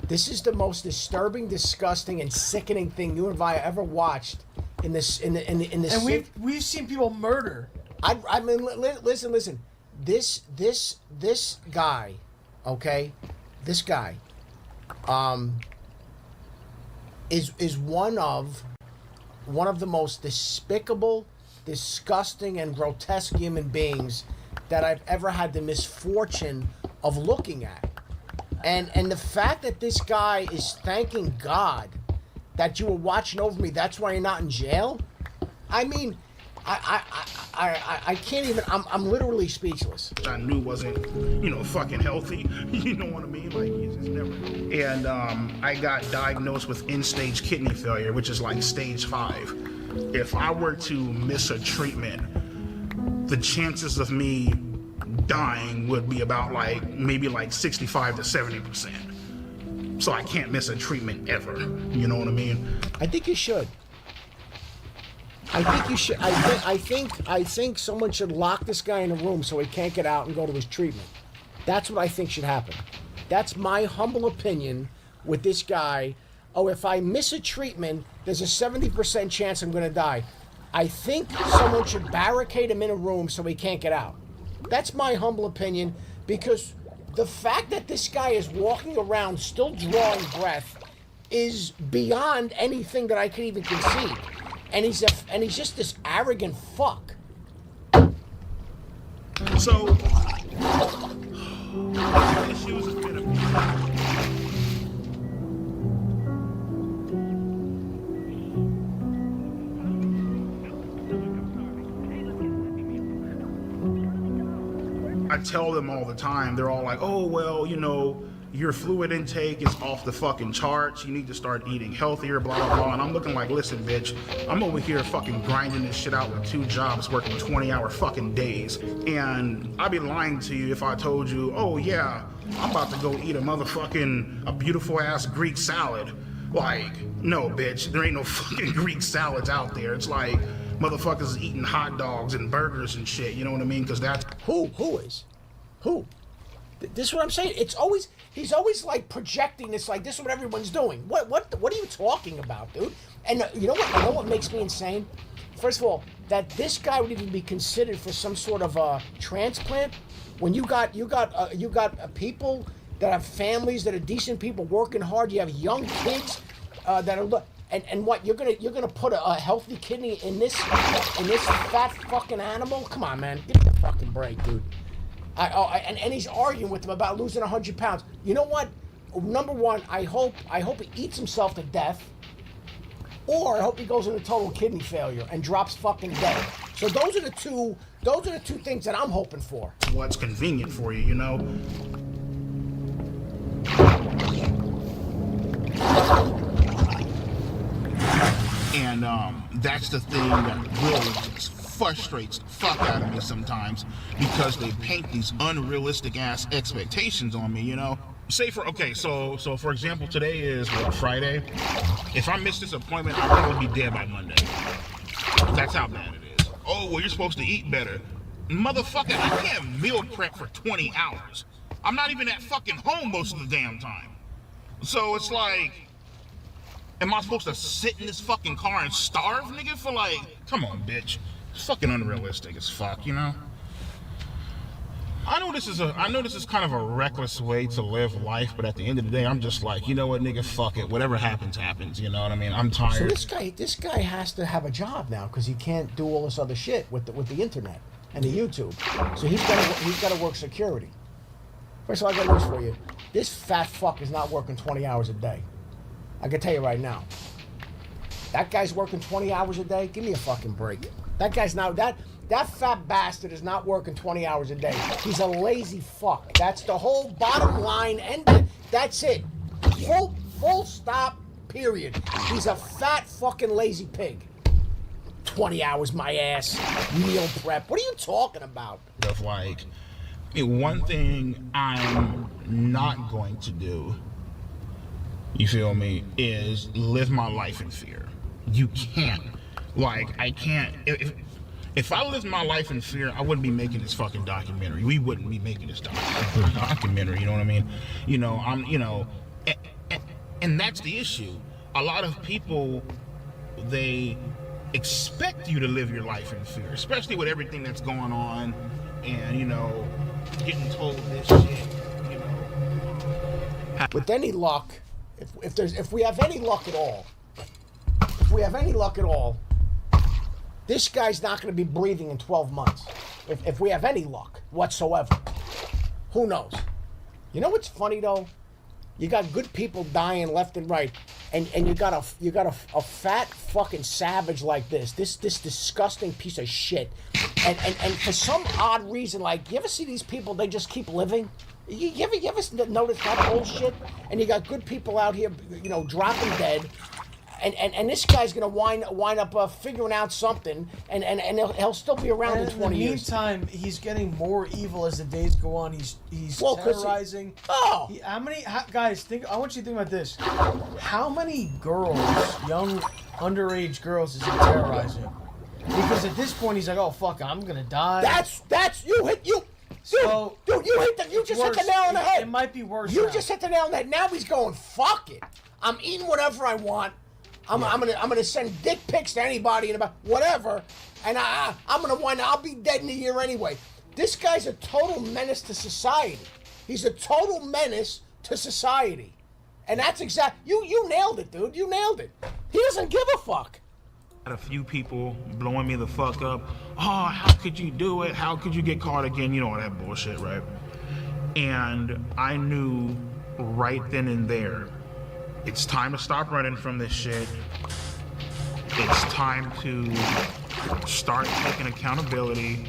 This is the most disturbing, disgusting, and sickening thing you and I ever watched in this. And we've seen people murder. I mean, listen. This guy, okay, this guy, is one of the most despicable, disgusting, and grotesque human beings that I've ever had the misfortune of looking at. And the fact that this guy is thanking God that you were watching over me, that's why you're not in jail. I mean, I can't even. I'm literally speechless. I knew wasn't, fucking healthy. You know what I mean? Like, it's never. And I got diagnosed with end-stage kidney failure, which is like stage 5. If I were to miss a treatment, the chances of me dying would be about maybe 65 to 70%. So I can't miss a treatment ever. You know what I mean? I think you should. I think someone should lock this guy in a room so he can't get out and go to his treatment. That's what I think should happen. That's my humble opinion with this guy. Oh, if I miss a treatment, there's a 70% chance I'm going to die. I think someone should barricade him in a room so he can't get out. That's my humble opinion, because the fact that this guy is walking around still drawing breath is beyond anything that I could even conceive. And he's just this arrogant fuck. So, issues has been I tell them all the time, they're all like, oh, well, you know, your fluid intake is off the fucking charts. You need to start eating healthier, blah, blah, blah. And I'm looking like, listen, bitch, I'm over here fucking grinding this shit out with 2 jobs, working 20-hour fucking days. And I'd be lying to you if I told you, oh, yeah, I'm about to go eat a beautiful ass Greek salad. Like, no, bitch, there ain't no fucking Greek salads out there. It's like motherfuckers eating hot dogs and burgers and shit, you know what I mean? Because that's... Who is? Who? This is what I'm saying. He's always like projecting this, like, this is what everyone's doing. What are you talking about, dude? And you know what makes me insane? First of all, that this guy would even be considered for some sort of a transplant, when you got people that have families, that are decent people working hard. You have young kids that are and what you're gonna put a healthy kidney in this fat fucking animal? Come on, man, give me a fucking break, dude. And he's arguing with him about losing 100 pounds. You know what? Number one, I hope he eats himself to death, or I hope he goes into total kidney failure and drops fucking dead. So those are the two things that I'm hoping for. What's convenient for you, you know? And that's the thing that really just frustrates the fuck out of me sometimes, because they paint these unrealistic ass expectations on me, you know? Say so for example, today is what, Friday? If I miss this appointment, I'll probably be dead by Monday. That's how bad it is. Oh, well, you're supposed to eat better. Motherfucker, I can't meal prep for 20 hours. I'm not even at fucking home most of the damn time. So it's like, am I supposed to sit in this fucking car and starve, nigga, for like, come on, bitch. It's fucking unrealistic as fuck, you know? I know this is kind of a reckless way to live life, but at the end of the day, I'm just like, you know what, nigga, fuck it. Whatever happens, happens, you know what I mean? I'm tired. So this guy has to have a job now, because he can't do all this other shit with the internet and the YouTube. So he's got to work security. First of all, I got news for you. This fat fuck is not working 20 hours a day. I can tell you right now. That guy's working 20 hours a day. Give me a fucking break. That guy's not that fat bastard is not working 20 hours a day. He's a lazy fuck. That's the whole bottom line. And that's it. Full stop. Period. He's a fat fucking lazy pig. 20 hours my ass. Meal prep. What are you talking about? Of like, one thing I'm not going to do, you feel me, is live my life in fear. You can't. Like, I can't. If I lived my life in fear, I wouldn't be making this fucking documentary. We wouldn't be making this documentary, you know what I mean? You know, and that's the issue. A lot of people, they expect you to live your life in fear, especially with everything that's going on, and, you know, getting told this shit, you know. With any luck, if we have any luck at all, this guy's not going to be breathing in 12 months. If we have any luck whatsoever. Who knows? You know what's funny though? You got good people dying left and right, and you got a fat fucking savage like this disgusting piece of shit, and for some odd reason, like, you ever see these people? They just keep living. You ever notice that bullshit? And you got good people out here, you know, dropping dead. And this guy's gonna wind up figuring out something, and he'll still be around in 20 years. In the meantime, he's getting more evil as the days go on. He's terrorizing. Guys, I want you to think about this. How many girls, young underage girls, is he terrorizing? Because at this point, he's like, oh fuck, I'm gonna die. That's you hit you. Dude, you just hit the nail on the head. It might be worse. You just hit the nail on the head. Now he's going, fuck it. I'm eating whatever I want. I'm gonna send dick pics to anybody and about whatever, and I'm gonna wind. I'll be dead in a year anyway. This guy's a total menace to society. He's a total menace to society. And that's you nailed it, dude. You nailed it. He doesn't give a fuck. A few people blowing me the fuck up. Oh, how could you do it? How could you get caught again? You know, all that bullshit, right? And I knew right then and there, it's time to stop running from this shit. It's time to start taking accountability,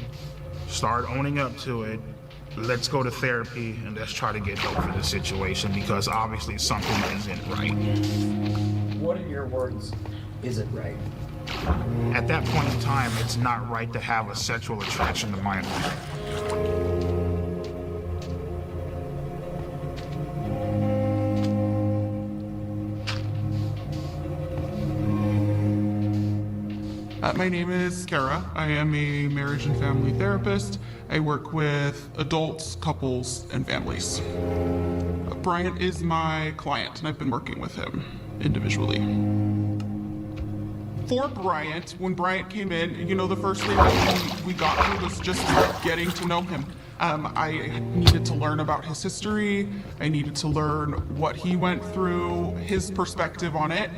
start owning up to it. Let's go to therapy and let's try to get help for the situation, because obviously something isn't right. What in your words isn't right? At that point in time, it's not right to have a sexual attraction to minors. My name is Kara. I am a marriage and family therapist. I work with adults, couples, and families. Bryant is my client, and I've been working with him individually. For Bryant, when Bryant came in, you know, the first thing that we got through was just getting to know him. I needed to learn about his history. I needed to learn what he went through, his perspective on it.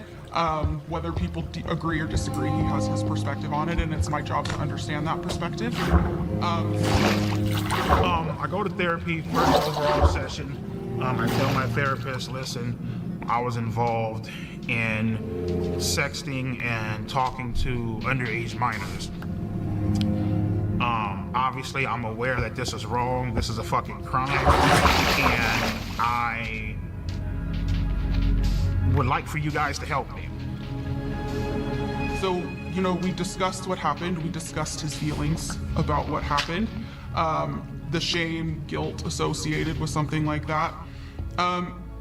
Whether people agree or disagree, he has his perspective on it, and it's my job to understand that perspective. I go to therapy, first overall session. I tell my therapist, listen, I was involved in sexting and talking to underage minors. Obviously, I'm aware that this is wrong. This is a fucking crime, and I would like for you guys to help me. So, you know, we discussed what happened. We discussed his feelings about what happened, the shame, guilt associated with something like that.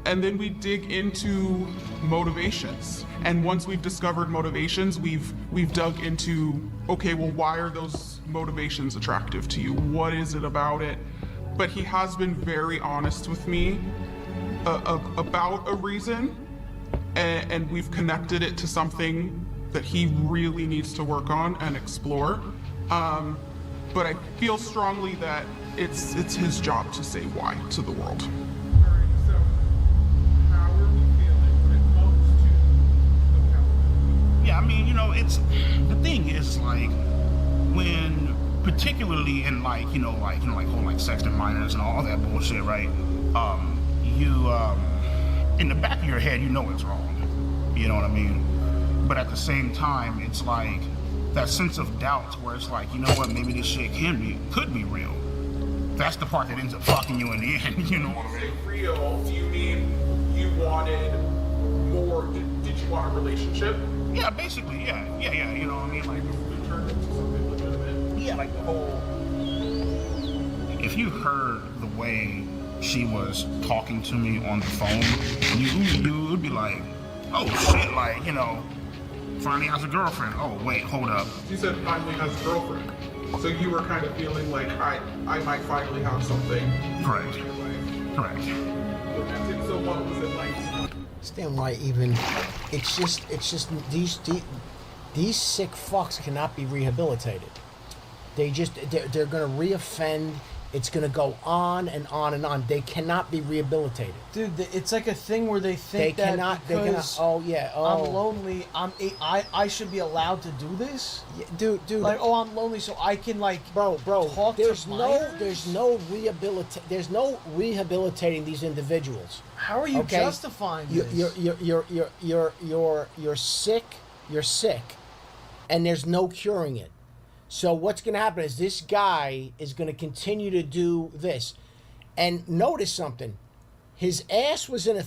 And then we dig into motivations. And once we've discovered motivations, we've dug into, okay, well, why are those motivations attractive to you? What is it about it? But he has been very honest with me about a reason, and we've connected it to something that he really needs to work on and explore. But I feel strongly that it's his job to say why to the world. Yeah, I mean, you know, it's, the thing is, like, when, particularly in, like, whole, like, sexting minors and all that bullshit, right? In the back of your head, you know it's wrong. You know what I mean? But at the same time, it's like that sense of doubt where it's like, you know what, maybe this shit could be real. That's the part that ends up fucking you in the end, you know what I mean? Real, do you mean you wanted more, did you want a relationship? Yeah, basically, yeah, you know what I mean? Like, it turned into something legitimate. Yeah, like the whole, if you heard the way she was talking to me on the phone, you would be like, oh shit, like, you know, finally has a girlfriend. Oh, wait, hold up. She said finally has a girlfriend. So you were kind of feeling like, I might finally have something. Correct. Correct. So what was it like? Understand why even, it's just these sick fucks cannot be rehabilitated. They're gonna reoffend. It's gonna go on and on and on. They cannot be rehabilitated. Dude, it's like a thing where they think that because I'm lonely, I should be allowed to do this. Yeah, dude. Like, oh, I'm lonely, so I can, like, bro. Talk there's to no minors? there's no rehabilitating these individuals. How are you justifying this? You're sick. You're sick, and there's no curing it. So what's going to happen is this guy is going to continue to do this. And notice something. His ass was in a